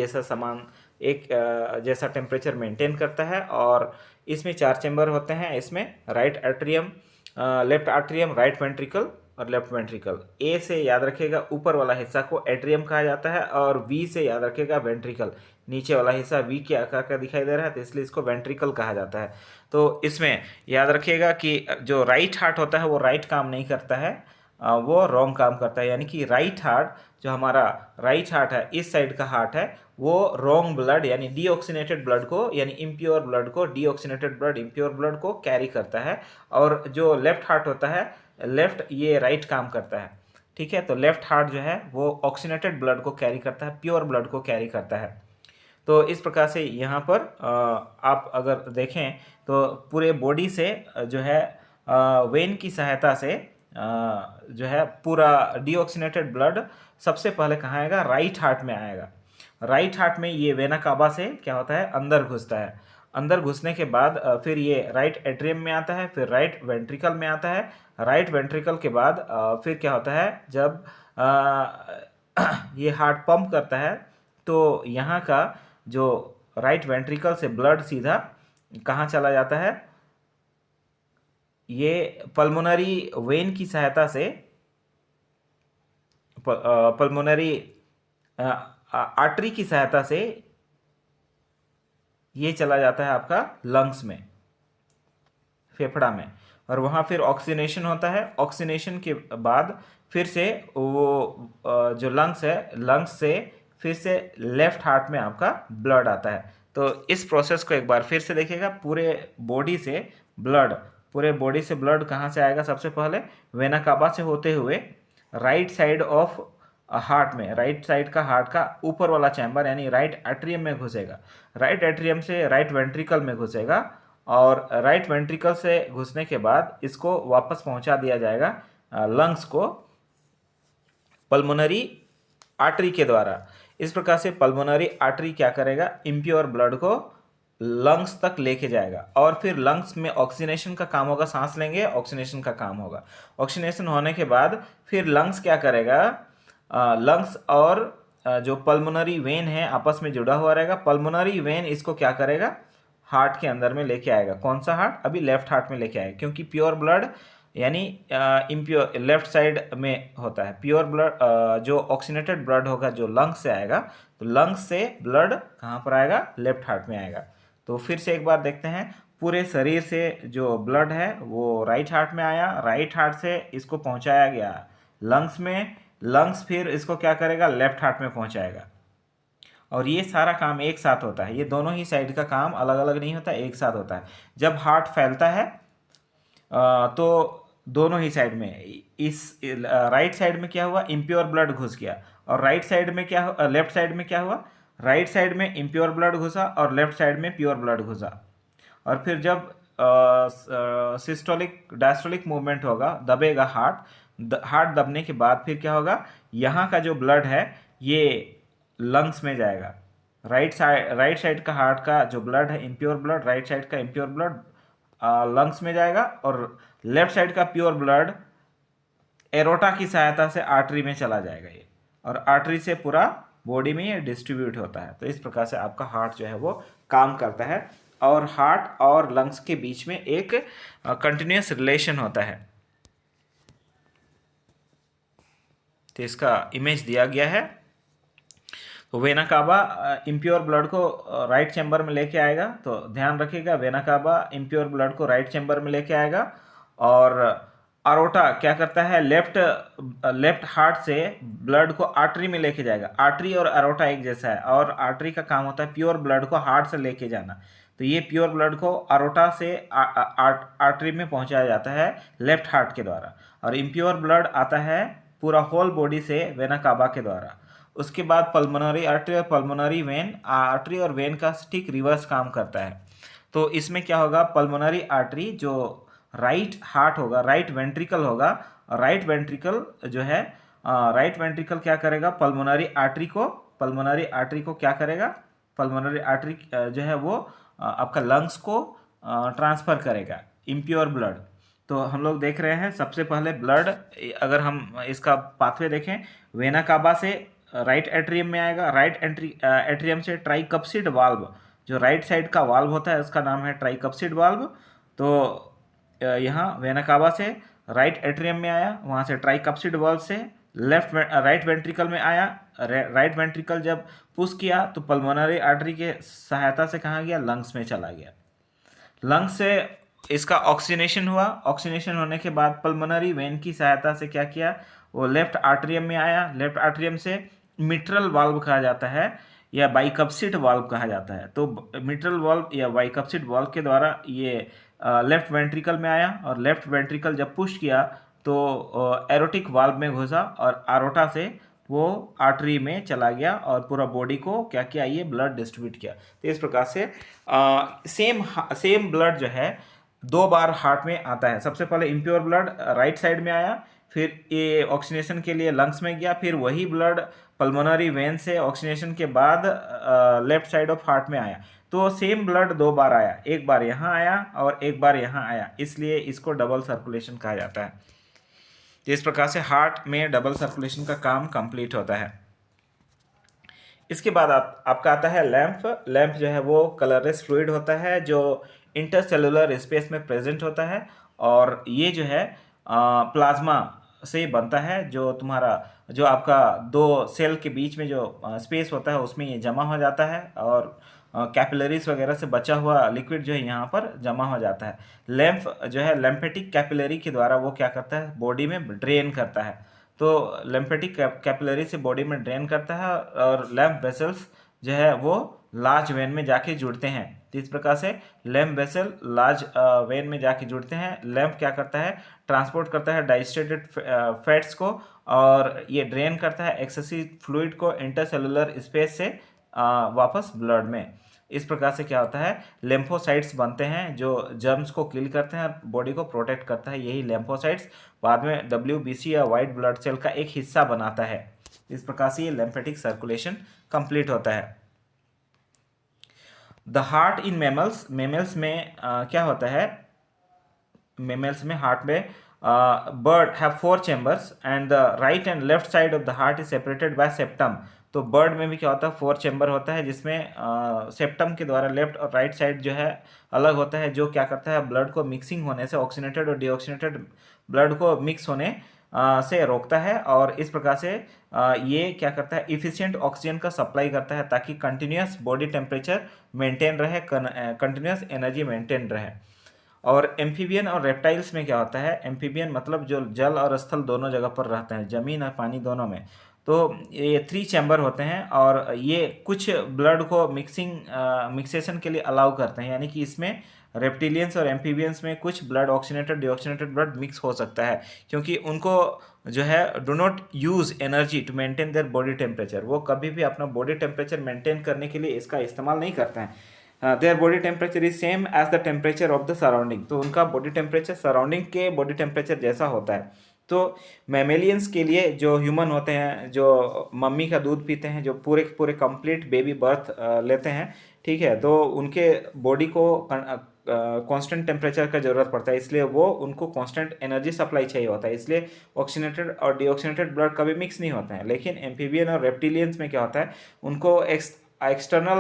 जैसा टेम्परेचर मेंटेन करता है। और इसमें 4 चैम्बर होते हैं। इसमें right atrium, left atrium, right ventricle और लेफ्ट वेंट्रिकल। ए से याद रखिएगा ऊपर वाला हिस्सा को एट्रियम कहा जाता है, और वी से याद रखिएगा वेंट्रिकल। नीचे वाला हिस्सा वी के आकार का दिखाई दे रहा है तो इसलिए इसको वेंट्रिकल कहा जाता है। तो इसमें याद रखिएगा कि जो राइट हार्ट होता है वो राइट काम नहीं करता है, वो रॉन्ग काम करता है। यानी कि राइट हार्ट, जो हमारा राइट हार्ट है, इस साइड का हार्ट है, वो रॉन्ग ब्लड यानी डीऑक्सीनेटेड ब्लड को, यानी इम्प्योर ब्लड को, डीऑक्सीनेटेड ब्लड इम्प्योर ब्लड को कैरी करता है। और जो लेफ्ट हार्ट होता है, लेफ्ट, ये राइट काम करता है। ठीक है, तो लेफ्ट हार्ट जो है वो ऑक्सीनेटेड ब्लड को कैरी करता है, प्योर ब्लड को कैरी करता है। तो इस प्रकार से यहाँ पर आप अगर देखें तो पूरे बॉडी से जो है वेन की सहायता से जो है पूरा डीऑक्सीनेटेड ब्लड सबसे पहले कहाँ आएगा? राइट हार्ट में आएगा। राइट हार्ट में ये वेना काबा से क्या होता है? अंदर घुसता है। अंदर घुसने के बाद फिर ये राइट एट्रियम में आता है, फिर राइट वेंट्रिकल में आता है। राइट वेंट्रिकल के बाद फिर क्या होता है? जब ये हार्ट पंप करता है तो यहाँ का जो राइट वेंट्रिकल से ब्लड सीधा कहाँ चला जाता है, ये पल्मोनरी वेन की सहायता से, पल्मोनरी आर्टरी की सहायता से ये चला जाता है आपका लंग्स में, फेफड़ा में, और वहाँ फिर ऑक्सीनेशन होता है। ऑक्सीनेशन के बाद फिर से वो जो लंग्स है, लंग्स से फिर से लेफ्ट हार्ट में आपका ब्लड आता है। तो इस प्रोसेस को एक बार फिर से देखिएगा। पूरे बॉडी से ब्लड कहाँ से आएगा, सबसे पहले वेना कावा से होते हुए राइट साइड ऑफ हार्ट में, राइट साइड का हार्ट का ऊपर वाला चैम्बर यानी राइट एट्रियम में घुसेगा, राइट एट्रियम से राइट वेंट्रिकल में घुसेगा, और राइट वेंट्रिकल से घुसने के बाद इसको वापस पहुंचा दिया जाएगा लंग्स को पल्मोनरी आर्टरी के द्वारा। इस प्रकार से पल्मोनरी आर्टरी क्या करेगा, इम्प्योर ब्लड को लंग्स तक लेके जाएगा, और फिर लंग्स में ऑक्सीनेशन का काम होगा, सांस लेंगे ऑक्सीनेशन का काम होगा। ऑक्सीनेशन होने के बाद फिर लंग्स क्या करेगा, लंग्स और जो पल्मोनरी वेन है आपस में जुड़ा हुआ रहेगा। पल्मोनरी वेन इसको क्या करेगा, हार्ट के अंदर में लेके आएगा। कौन सा हार्ट, अभी लेफ्ट हार्ट में लेके आएगा, क्योंकि प्योर ब्लड यानी इम्प्योर लेफ्ट साइड में होता है। प्योर ब्लड जो ऑक्सीनेटेड ब्लड होगा जो लंग्स से आएगा, तो लंग्स से ब्लड कहाँ पर आएगा, लेफ्ट हार्ट में आएगा। तो फिर से एक बार देखते हैं, पूरे शरीर से जो ब्लड है वो राइट हार्ट में आया, राइट हार्ट से इसको पहुंचाया गया लंग्स में, लंग्स फिर इसको क्या करेगा, लेफ्ट हार्ट में पहुंचाएगा। और ये सारा काम एक साथ होता है, ये दोनों ही साइड का काम अलग अलग नहीं होता, एक साथ होता है। जब हार्ट फैलता है तो दोनों ही साइड में, इस राइट साइड में क्या हुआ, इम्प्योर ब्लड घुस गया, और राइट साइड में क्या, लेफ्ट साइड में क्या हुआ, राइट साइड में इम्प्योर ब्लड घुसा और लेफ्ट साइड में प्योर ब्लड घुसा। और फिर जब सिस्टोलिक डायस्टोलिक मूवमेंट होगा, दबेगा हार्ट दबने के बाद फिर क्या होगा, यहाँ का जो ब्लड है ये लंग्स में जाएगा। राइट साइड का हार्ट का जो ब्लड है इम्प्योर ब्लड, राइट साइड का इम्प्योर ब्लड लंग्स में जाएगा, और लेफ्ट साइड का प्योर ब्लड एरोटा की सहायता से आर्टरी में चला जाएगा ये, और आर्टरी से पूरा बॉडी में ये डिस्ट्रीब्यूट होता है। तो इस प्रकार से आपका हार्ट जो है वो काम करता है, और हार्ट और लंग्स के बीच में एक कंटिन्यूस रिलेशन होता है। तो इसका इमेज दिया गया है। तो वेना कावा इम्प्योर ब्लड को राइट चैम्बर में लेके आएगा, तो ध्यान रखिएगा, वेना कावा इम्प्योर ब्लड को राइट चैम्बर में लेके आएगा, और अरोटा क्या करता है, लेफ्ट हार्ट से ब्लड को आर्टरी में लेके जाएगा। आर्टरी और अरोटा एक जैसा है, और आर्टरी का काम होता है प्योर ब्लड को हार्ट से लेके जाना। तो ये प्योर ब्लड को अरोटा से आर्टरी में पहुंचाया जाता है लेफ्ट हार्ट के द्वारा, और इम्प्योर ब्लड आता है पूरा होल बॉडी से वेना कावा के द्वारा। उसके बाद पल्मोनरी आर्टरी और पल्मोनरी वेन, आर्टरी और वेन का ठीक रिवर्स काम करता है। तो इसमें क्या होगा, पल्मोनरी आर्टरी जो राइट हार्ट होगा, राइट वेंट्रिकल होगा, राइट वेंट्रिकल जो है, राइट वेंट्रिकल क्या करेगा, पल्मोनरी आर्टरी को क्या करेगा, पल्मोनरी आर्टरी जो है वो आपका लंग्स को ट्रांसफर करेगा इम्प्योर ब्लड। तो हम लोग देख रहे हैं, सबसे पहले ब्लड, अगर हम इसका पाथवे देखें, वेना कावा से राइट एट्रियम में आएगा, राइट एट्रियम से ट्राइकप्सिड वाल्व, जो राइट साइड का वाल्व होता है उसका नाम है ट्राइकप्सिड वाल्व। तो यहाँ वेना कावा से राइट एट्रियम में आया, वहाँ से ट्राइकप्सिड वाल्व से राइट वेंट्रिकल में आया। राइट वेंट्रिकल जब पुश किया तो पल्मोनरी आर्टरी के सहायता से कहाँ गया, लंग्स में चला गया। लंग्स से इसका ऑक्सीनेशन हुआ, ऑक्सीनेशन होने के बाद पल्मोनरी वेन की सहायता से क्या किया, वो लेफ्ट आर्टरियम में आया। लेफ्ट आर्टरियम से मिट्रल वाल्व कहा जाता है या बाइकप्सिड वाल्व कहा जाता है। तो मिट्रल वाल्व या बाइकप्सिड वाल्व के द्वारा ये लेफ्ट वेंट्रिकल में आया, और लेफ्ट वेंट्रिकल जब पुश किया तो एरोटिक वाल्व में घुसा, और आरोटा से वो आर्टरी में चला गया, और पूरा बॉडी को क्या किया, ये ब्लड डिस्ट्रीब्यूट किया। तो इस प्रकार से सेम ब्लड जो है दो बार हार्ट में आता है। सबसे पहले इम्प्योर ब्लड राइट साइड में आया, फिर ये ऑक्सीनेशन के लिए लंग्स में गया, फिर वही ब्लड पल्मोनरी वेन से ऑक्सीनेशन के बाद लेफ्ट साइड ऑफ हार्ट में आया। तो सेम ब्लड दो बार आया, एक बार यहाँ आया और एक बार यहाँ आया, इसलिए इसको डबल सर्कुलेशन कहा जाता है। तो इस प्रकार से हार्ट में डबल सर्कुलेशन का काम कंप्लीट होता है। इसके बाद आपका आता है लैंप। लैंप जो है वो कलरलेस फ्लूइड होता है जो इंटरसेलुलर स्पेस में प्रेजेंट होता है, और ये जो है प्लाज्मा से बनता है। जो आपका दो सेल के बीच में जो स्पेस होता है उसमें ये जमा हो जाता है, और कैपिलरीज वगैरह से बचा हुआ लिक्विड जो है यहाँ पर जमा हो जाता है। लैंप जो है लैम्फेटिक कैपिलरी के द्वारा वो क्या करता है, बॉडी में ड्रेन करता है। तो लिम्फेटिक कैपिलरी से बॉडी में ड्रेन करता है, और लैम्फ वेसल्स जो है वो लार्ज वेन में जाके जुड़ते हैं। तो इस प्रकार से लैम्फ वेसल लार्ज वेन में जाके जुड़ते हैं। लैम्फ क्या करता है, ट्रांसपोर्ट करता है डाइजेस्टेड फैट्स को, और ये ड्रेन करता है एक्सेसिव फ्लूइड को इंटरसेलुलर स्पेस से वापस ब्लड में। इस प्रकार से क्या होता है, लेम्फोसाइट्स बनते हैं जो जर्म्स को किल करते हैं और बॉडी को प्रोटेक्ट करता है। यही लेम्फोसाइट्स बाद में WBC या वाइट ब्लड सेल का एक हिस्सा बनाता है। इस प्रकार से ये लेम्फेटिक सर्कुलेशन कंप्लीट होता है। The heart in mammals, mammals में क्या होता है, मेमल्स में हार्ट में bird have 4 chambers and the right and left side of the heart is separated by septum. तो बर्ड में भी क्या होता है, 4 चैम्बर होता है जिसमें सेप्टम के द्वारा लेफ्ट और राइट साइड जो है अलग होता है, जो क्या करता है ब्लड को मिक्सिंग होने से, ऑक्सीनेटेड और डीऑक्सीनेटेड ब्लड को मिक्स होने से रोकता है। और इस प्रकार से ये क्या करता है, इफिशिएंट ऑक्सीजन का सप्लाई करता है ताकि कंटिन्यूस बॉडी टेम्परेचर मेंटेन रहे, कंटिन्यूस एनर्जी मेंटेन रहे। और एम्फीबियन और रेप्टाइल्स में क्या होता है, एम्फीबियन मतलब जो जल और स्थल दोनों जगह पर रहते हैं, जमीन और पानी दोनों में। तो ये 3 चैम्बर होते हैं, और ये कुछ ब्लड को मिक्सेशन के लिए अलाउ करते हैं, यानी कि इसमें रेप्टिलियंस और एम्फीबियंस में कुछ blood oxygenated deoxygenated blood mix हो सकता है, क्योंकि उनको जो है do not use energy to maintain their body temperature. वो कभी भी अपना बॉडी टेम्परेचर मेंटेन करने के लिए इसका इस्तेमाल नहीं करते हैं। Their body temperature is same as the temperature of the surrounding. तो उनका बॉडी टेम्परेचर सराउंडिंग के बॉडी टेम्परेचर जैसा होता है। तो मैमेलियंस के लिए जो ह्यूमन होते हैं, जो मम्मी का दूध पीते हैं, जो पूरे पूरे कंप्लीट बेबी बर्थ लेते हैं, ठीक है, तो उनके बॉडी को कांस्टेंट टेम्परेचर का ज़रूरत पड़ता है, इसलिए वो उनको कांस्टेंट एनर्जी सप्लाई चाहिए होता है, इसलिए ऑक्सीनेटेड और डीऑक्सीनेटेड ब्लड कभी मिक्स नहीं होते हैं। लेकिन एम्फीबियन और रेप्टिलियंस में क्या होता है, उनको एक्सटर्नल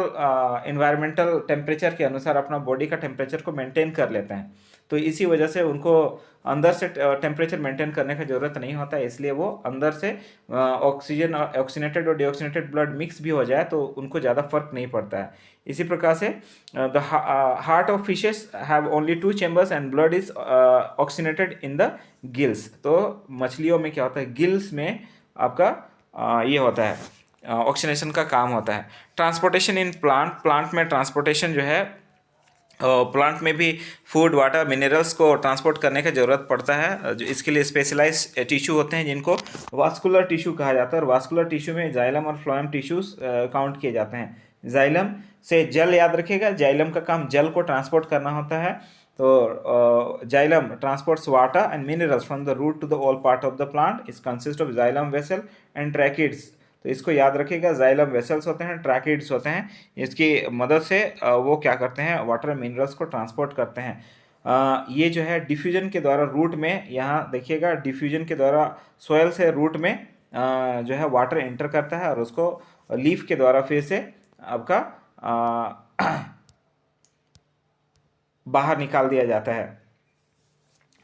एनवायरमेंटल टेम्परेचर के अनुसार अपना बॉडी का टेम्परेचर को मेंटेन कर लेते हैं। तो इसी वजह से उनको अंदर से टेम्परेचर मेंटेन करने का ज़रूरत नहीं होता है, इसलिए वो अंदर से ऑक्सीजन और ऑक्सीनेटेड और डीऑक्सीनेटेड ब्लड मिक्स भी हो जाए तो उनको ज़्यादा फर्क नहीं पड़ता है। इसी प्रकार से the heart of fishes have only 2 chambers and blood is oxygenated in the gills. तो मछलियों में क्या होता है, गिल्स में आपका ये होता है, ऑक्सीनेशन का काम होता है। ट्रांसपोर्टेशन इन प्लांट, प्लांट में ट्रांसपोर्टेशन जो है, प्लांट में भी फूड, वाटर, मिनरल्स को ट्रांसपोर्ट करने की ज़रूरत पड़ता है। जो इसके लिए स्पेशलाइज टिश्यू होते हैं जिनको वास्कुलर टिश्यू कहा जाता है, और वास्कुलर टिश्यू में जाइलम और फ्लोएम टिश्यूज काउंट किए जाते हैं। जाइलम से जल, याद रखिएगा, जाइलम का काम जल को ट्रांसपोर्ट करना होता है। तो xylem transports water and minerals from the root to the all part of the plant. Is consist of xylem vessel and tracheids. तो इसको याद रखिएगा, जाइलम वेसल्स होते हैं, ट्रैकिड्स होते हैं, इसकी मदद से वो क्या करते हैं, वाटर मिनरल्स को ट्रांसपोर्ट करते हैं। ये जो है डिफ्यूजन के द्वारा रूट में, यहाँ देखिएगा, डिफ्यूजन के द्वारा सोयल से रूट में जो है वाटर एंटर करता है, और उसको लीफ के द्वारा फिर से आपका बाहर निकाल दिया जाता है।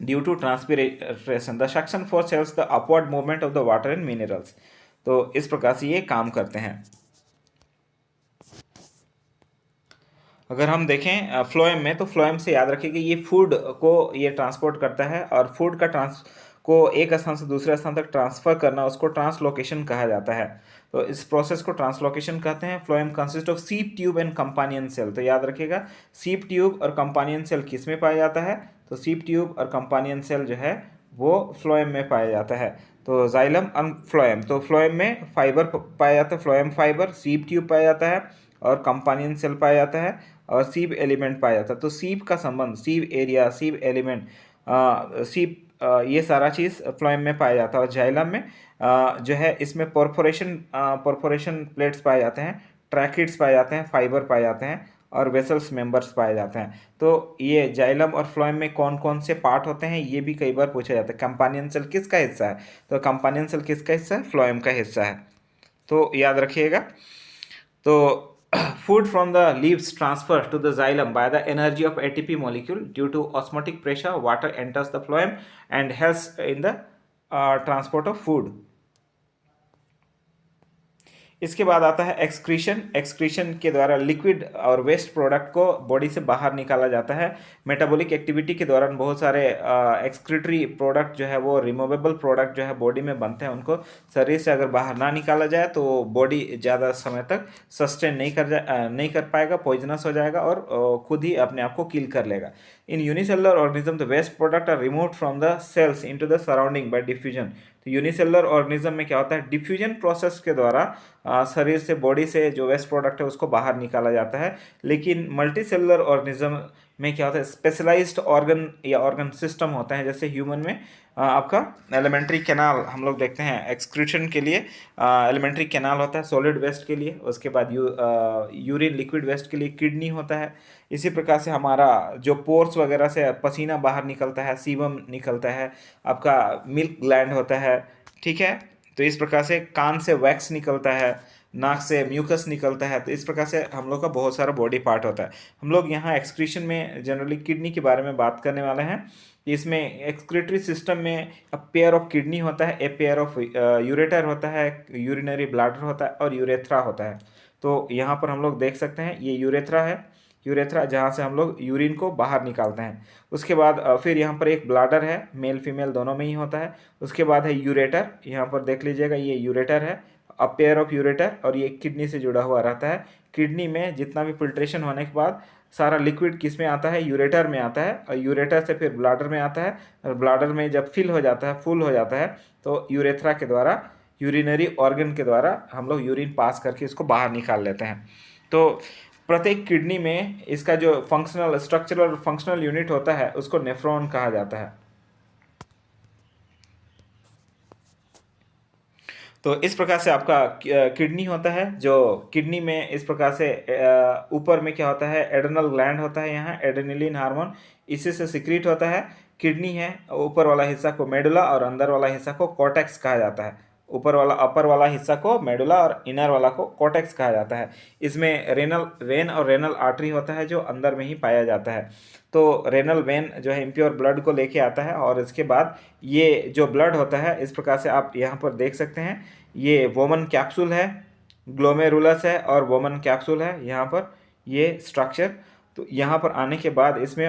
Due to transpiration the suction force helps the upward movement of the water and minerals. तो इस प्रकार से ये काम करते हैं। अगर हम देखें फ्लोएम में, तो फ्लोएम से याद रखिए कि ये फूड को ये ट्रांसपोर्ट करता है, और फूड का को एक स्थान से दूसरे स्थान तक ट्रांसफर करना, उसको ट्रांसलोकेशन कहा जाता है। तो इस प्रोसेस को ट्रांसलोकेशन कहते हैं। Phloem consist of sieve tube and companion cell. तो याद रखिएगा, सीप ट्यूब और कंपानियन सेल किस में पाया जाता है, तो सीप ट्यूब और कंपानियन सेल जो है वो फ्लोएम में पाया जाता है। तो जाइलम और फ्लोएम, तो फ्लोएम में फाइबर पाया जाता है, फ्लोएम फाइबर, सीप ट्यूब पाया जाता है, और कंपानियन सेल पाया जाता है, और सीप एलिमेंट पाया जाता है। तो सीप का संबंध, सीप एरिया, सीप एलिमेंट, सीप, ये सारा चीज़ फ्लोएम में पाया जाता है। और जाइलम में जो है इसमें परफोरेशन प्लेट्स पाए जाते हैं, ट्रैकिड्स पाए जाते हैं, फाइबर पाए जाते हैं, और वेसल्स मेंबर्स पाए जाते हैं। तो ये जाइलम और फ्लोएम में कौन कौन से पार्ट होते हैं, ये भी कई बार पूछा जाता है। कंपानियन सेल किसका हिस्सा है, तो कंपानियन सेल किसका हिस्सा है, फ्लोएम का हिस्सा है। तो याद रखिएगा। तो food from the leaves transfers to the xylem by the energy of ATP molecule. Due to osmotic pressure, water enters the phloem and helps in the transport of food. इसके बाद आता है एक्सक्रीशन। एक्सक्रीशन के द्वारा liquid और waste product को body से बाहर निकाला जाता है। मेटाबॉलिक एक्टिविटी के दौरान बहुत सारे एक्सक्रीटरी प्रोडक्ट जो है वो रिमूवेबल प्रोडक्ट जो है बॉडी में बनते हैं, उनको शरीर से अगर बाहर ना निकाला जाए तो बॉडी ज़्यादा समय तक सस्टेन नहीं कर पाएगा, पॉइजनस हो जाएगा और खुद ही अपने आप को किल कर लेगा। In unicellular organism the waste product are removed from the cells into the surrounding by diffusion. तो यूनिसेलुलर ऑर्गेनिज्म में क्या होता है, डिफ्यूजन प्रोसेस के द्वारा शरीर से, बॉडी से जो वेस्ट प्रोडक्ट है उसको बाहर निकाला जाता है। लेकिन मल्टी सेलुलर ऑर्गेनिज्म में क्या होता है, स्पेशलाइज्ड ऑर्गन या ऑर्गन सिस्टम होता है। जैसे ह्यूमन में आपका एलिमेंट्री कैनाल हम लोग देखते हैं एक्सक्रीशन के लिए, एलिमेंट्री कैनाल होता है सॉलिड वेस्ट के लिए। उसके बाद यूरिन लिक्विड वेस्ट के लिए किडनी होता है। इसी प्रकार से हमारा जो पोर्स वगैरह से पसीना बाहर निकलता है, सीबम निकलता है, आपका मिल्क ग्लैंड होता है, ठीक है। तो इस प्रकार से कान से वैक्स निकलता है, नाक से म्यूकस निकलता है। तो इस प्रकार से हम लोग का बहुत सारा बॉडी पार्ट होता है। हम लोग यहाँ एक्सक्रीशन में जनरली किडनी के बारे में बात करने वाले हैं। इसमें एक्सक्रीटरी सिस्टम में अ पेयर ऑफ किडनी होता है, ए पेयर ऑफ यूरेटर होता है, यूरिनरी ब्लैडर होता है और यूरेथ्रा होता है। तो यहाँ पर हम लोग देख सकते हैं ये यूरेथ्रा है, यूरेथ्रा जहाँ से हम लोग यूरिन को बाहर निकालते हैं। उसके बाद फिर यहाँ पर एक ब्लैडर है, मेल फीमेल दोनों में ही होता है। उसके बाद है यूरेटर, यहाँ पर देख लीजिएगा ये यूरेटर है, अ पेयर ऑफ यूरेटर, और ये किडनी से जुड़ा हुआ रहता है। किडनी में जितना भी फिल्ट्रेशन होने के बाद सारा लिक्विड किस में आता है, यूरेटर में आता है, और यूरेटर से फिर ब्लैडर में आता है, और ब्लैडर में जब फिल हो जाता है, फुल हो जाता है, तो यूरेथ्रा के द्वारा, यूरिनरी ऑर्गन के द्वारा हम लोग यूरिन पास करके इसको बाहर निकाल लेते हैं। तो प्रत्येक किडनी में इसका जो फंक्शनल स्ट्रक्चरल और फंक्शनल यूनिट होता है उसको नेफ्रॉन कहा जाता है। तो इस प्रकार से आपका किडनी होता है, जो किडनी में इस प्रकार से ऊपर में क्या होता है, एड्रेनल ग्लैंड होता है, यहाँ एड्रेनलिन हार्मोन इसी से सिक्रीट होता है। किडनी है, ऊपर वाला हिस्सा को मेडुला और अंदर वाला हिस्सा को कॉर्टेक्स कहा जाता है। अपर वाला हिस्सा को मेडुला और इनर वाला को कॉर्टेक्स कहा जाता है। इसमें वेन और रेनल आर्टरी होता है जो अंदर में ही पाया जाता है। तो रेनल वेन जो है इम्प्योर ब्लड को लेके आता है, और इसके बाद ये जो ब्लड होता है इस प्रकार से आप यहाँ पर देख सकते हैं, ये वोमन कैप्सूल है, ग्लोमेरुलस है और वोमन कैप्सूल है यहाँ पर ये स्ट्रक्चर। तो यहाँ पर आने के बाद इसमें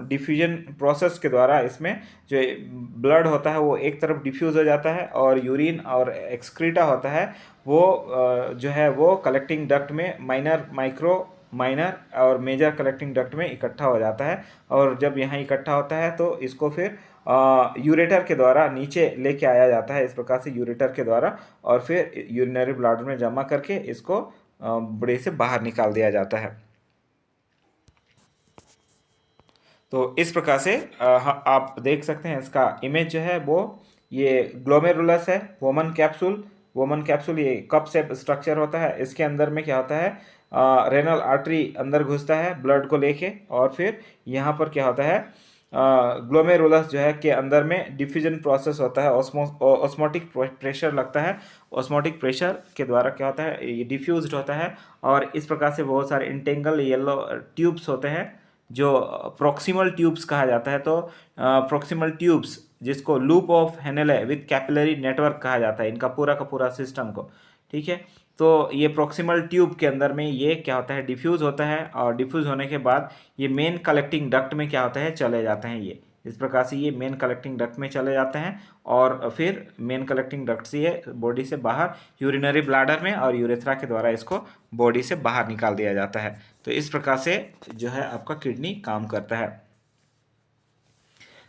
डिफ्यूजन प्रोसेस के द्वारा इसमें जो ब्लड होता है वो एक तरफ डिफ्यूज़ हो जाता है, और यूरिन और एक्सक्रीटा होता है वो जो है वो कलेक्टिंग डक्ट में माइनर और मेजर कलेक्टिंग डक्ट में इकट्ठा हो जाता है। और जब यहाँ इकट्ठा होता है तो इसको फिर यूरेटर के द्वारा नीचे लेके आया जाता है, इस प्रकार से यूरेटर के द्वारा, और फिर यूरिनरी ब्लैडर में जमा करके इसको बॉडी से बाहर निकाल दिया जाता है। तो इस प्रकार से आप देख सकते हैं इसका इमेज जो है वो ये ग्लोमेरुलस है, वोमन कैप्सूल ये कप शेप स्ट्रक्चर होता है। इसके अंदर में क्या होता है, रेनल आर्टरी अंदर घुसता है ब्लड को लेके, और फिर यहाँ पर क्या होता है, ग्लोमेरुलस जो है के अंदर में डिफ्यूजन प्रोसेस होता है, ऑस्मोटिक प्रेशर लगता है। ऑस्मोटिक प्रेशर के द्वारा क्या होता है, ये डिफ्यूज्ड होता है, और इस प्रकार से बहुत सारे इंटेंगल येलो ट्यूब्स होते हैं जो प्रॉक्सिमल ट्यूब्स कहा जाता है। तो प्रॉक्सिमल ट्यूब्स जिसको loop of Henle with capillary network कहा जाता है, इनका पूरा का पूरा सिस्टम को, ठीक है। तो ये प्रॉक्सिमल ट्यूब के अंदर में ये क्या होता है, डिफ्यूज़ होता है, और डिफ्यूज़ होने के बाद ये मेन कलेक्टिंग डक्ट में क्या होता है, चले जाते हैं। ये इस प्रकार से ये मेन कलेक्टिंग डक्ट में चले जाते हैं, और फिर मेन कलेक्टिंग डक्ट से ये बॉडी से बाहर यूरिनरी ब्लैडर में और यूरेथ्रा के द्वारा इसको बॉडी से बाहर निकाल दिया जाता है। तो इस प्रकार से जो है आपका किडनी काम करता है।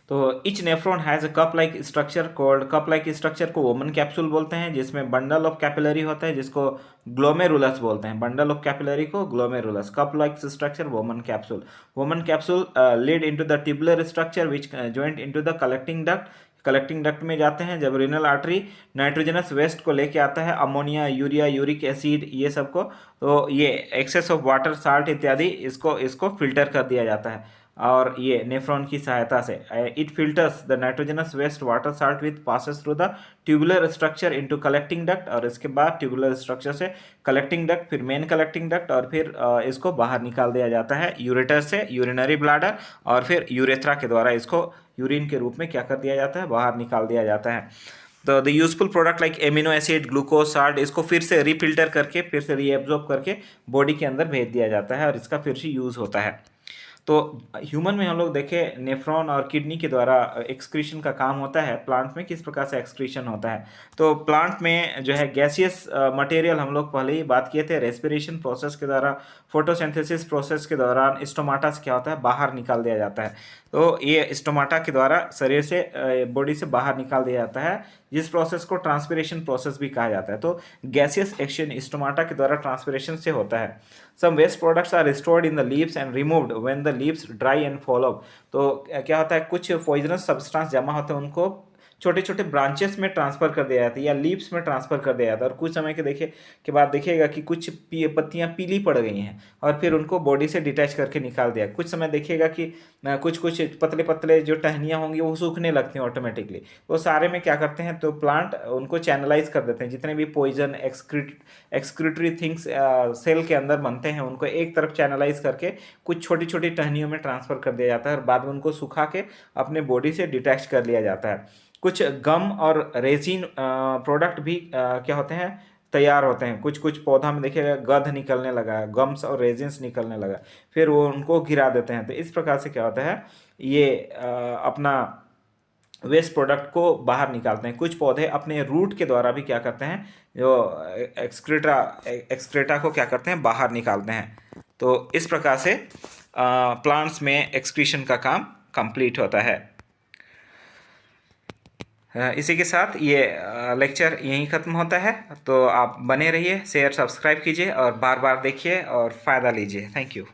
तो etch nephron has a cup like structure called, cup like structure को वोमन कैप्सूल बोलते हैं, जिसमें बंडल ऑफ कैपिलरी होता है जिसको ग्लोमेरुलस बोलते हैं। बंडल ऑफ कैपिलरी को glomerulus, cup like structure woman capsule lead into the tubular structure which joint into the collecting duct में जाते हैं। जब रिनल आर्टरी नाइट्रोजनस वेस्ट को लेके आता है, अमोनिया, यूरिया, यूरिक एसिड, ये सब को, तो ये एक्सेस ऑफ वाटर, साल्ट इत्यादि इसको फिल्टर कर दिया जाता है। और ये नेफ्रॉन की सहायता से it filters the nitrogenous waste water salt with passes through the tubular structure into collecting duct, और इसके बाद ट्यूबुलर स्ट्रक्चर से कलेक्टिंग डक्ट, फिर मेन कलेक्टिंग डक्ट, और फिर इसको बाहर निकाल दिया जाता है यूरेटर से, यूरिनरी ब्लैडर, और फिर यूरेथ्रा के द्वारा इसको यूरिन के रूप में क्या कर दिया जाता है, बाहर निकाल दिया जाता है। तो the useful product like amino acid, glucose, salt, इसको फिर से रिफिल्टर करके फिर से रीएब्जॉर्ब करके बॉडी के अंदर भेज दिया जाता है और इसका फिर से यूज़ होता है। तो ह्यूमन में हम लोग देखें नेफ्रॉन और किडनी के द्वारा एक्सक्रीशन का काम होता है। प्लांट में किस प्रकार से एक्सक्रीशन होता है, तो प्लांट में जो है गैसियस मटेरियल हम लोग पहले ही बात किए थे, रेस्पिरेशन प्रोसेस के द्वारा, फोटोसिंथेसिस प्रोसेस के दौरान स्टोमाटा से क्या होता है, बाहर निकाल दिया जाता है। तो ये स्टोमाटा के द्वारा शरीर से बॉडी से बाहर निकाल दिया जाता है, जिस प्रोसेस को ट्रांसपिरेशन प्रोसेस भी कहा जाता है। तो गैसियस एक्सचेंज स्टोमाटा के द्वारा ट्रांसपिरेशन से होता है। Some waste products are stored in the leaves and removed when the leaves dry and fall off. तो क्या होता है, कुछ पॉइजनस सब्सटेंस जमा होते हैं, उनको छोटे छोटे ब्रांचेस में ट्रांसफर कर दिया जाता है या लीव्स में ट्रांसफर कर दिया जाता है, और कुछ समय के बाद देखिएगा कि कुछ पत्तियां पीली पड़ गई हैं और फिर उनको बॉडी से डिटैच करके निकाल दिया। कुछ समय देखिएगा कि कुछ कुछ पतले पतले जो टहनियाँ होंगी वो सूखने लगती हैं ऑटोमेटिकली। वो सारे में क्या करते हैं, तो प्लांट उनको चैनलाइज कर देते हैं, जितने भी पॉइजन एक्सक्रीटरी थिंग्स सेल के अंदर बनते हैं उनको एक तरफ चैनलाइज करके कुछ छोटी छोटी टहनियों में ट्रांसफ़र कर दिया जाता है और बाद में उनको सुखा के अपने बॉडी से डिटैच कर लिया जाता है। कुछ गम और रेजिन प्रोडक्ट भी क्या होते हैं, तैयार होते हैं। कुछ कुछ पौधा में देखिएगा गंध निकलने लगा है, गम्स और रेजिन्स निकलने लगा, फिर वो उनको गिरा देते हैं। तो इस प्रकार से क्या होता है, ये अपना वेस्ट प्रोडक्ट को बाहर निकालते हैं। कुछ पौधे अपने रूट के द्वारा भी क्या करते हैं, जो एक्सक्रेटा को क्या करते हैं, बाहर निकालते हैं। तो इस प्रकार से प्लांट्स में एक्सक्रीशन का काम कंप्लीट होता है। इसी के साथ ये लेक्चर यहीं ख़त्म होता है। तो आप बने रहिए, शेयर सब्सक्राइब कीजिए और बार बार देखिए और फ़ायदा लीजिए। Thank you.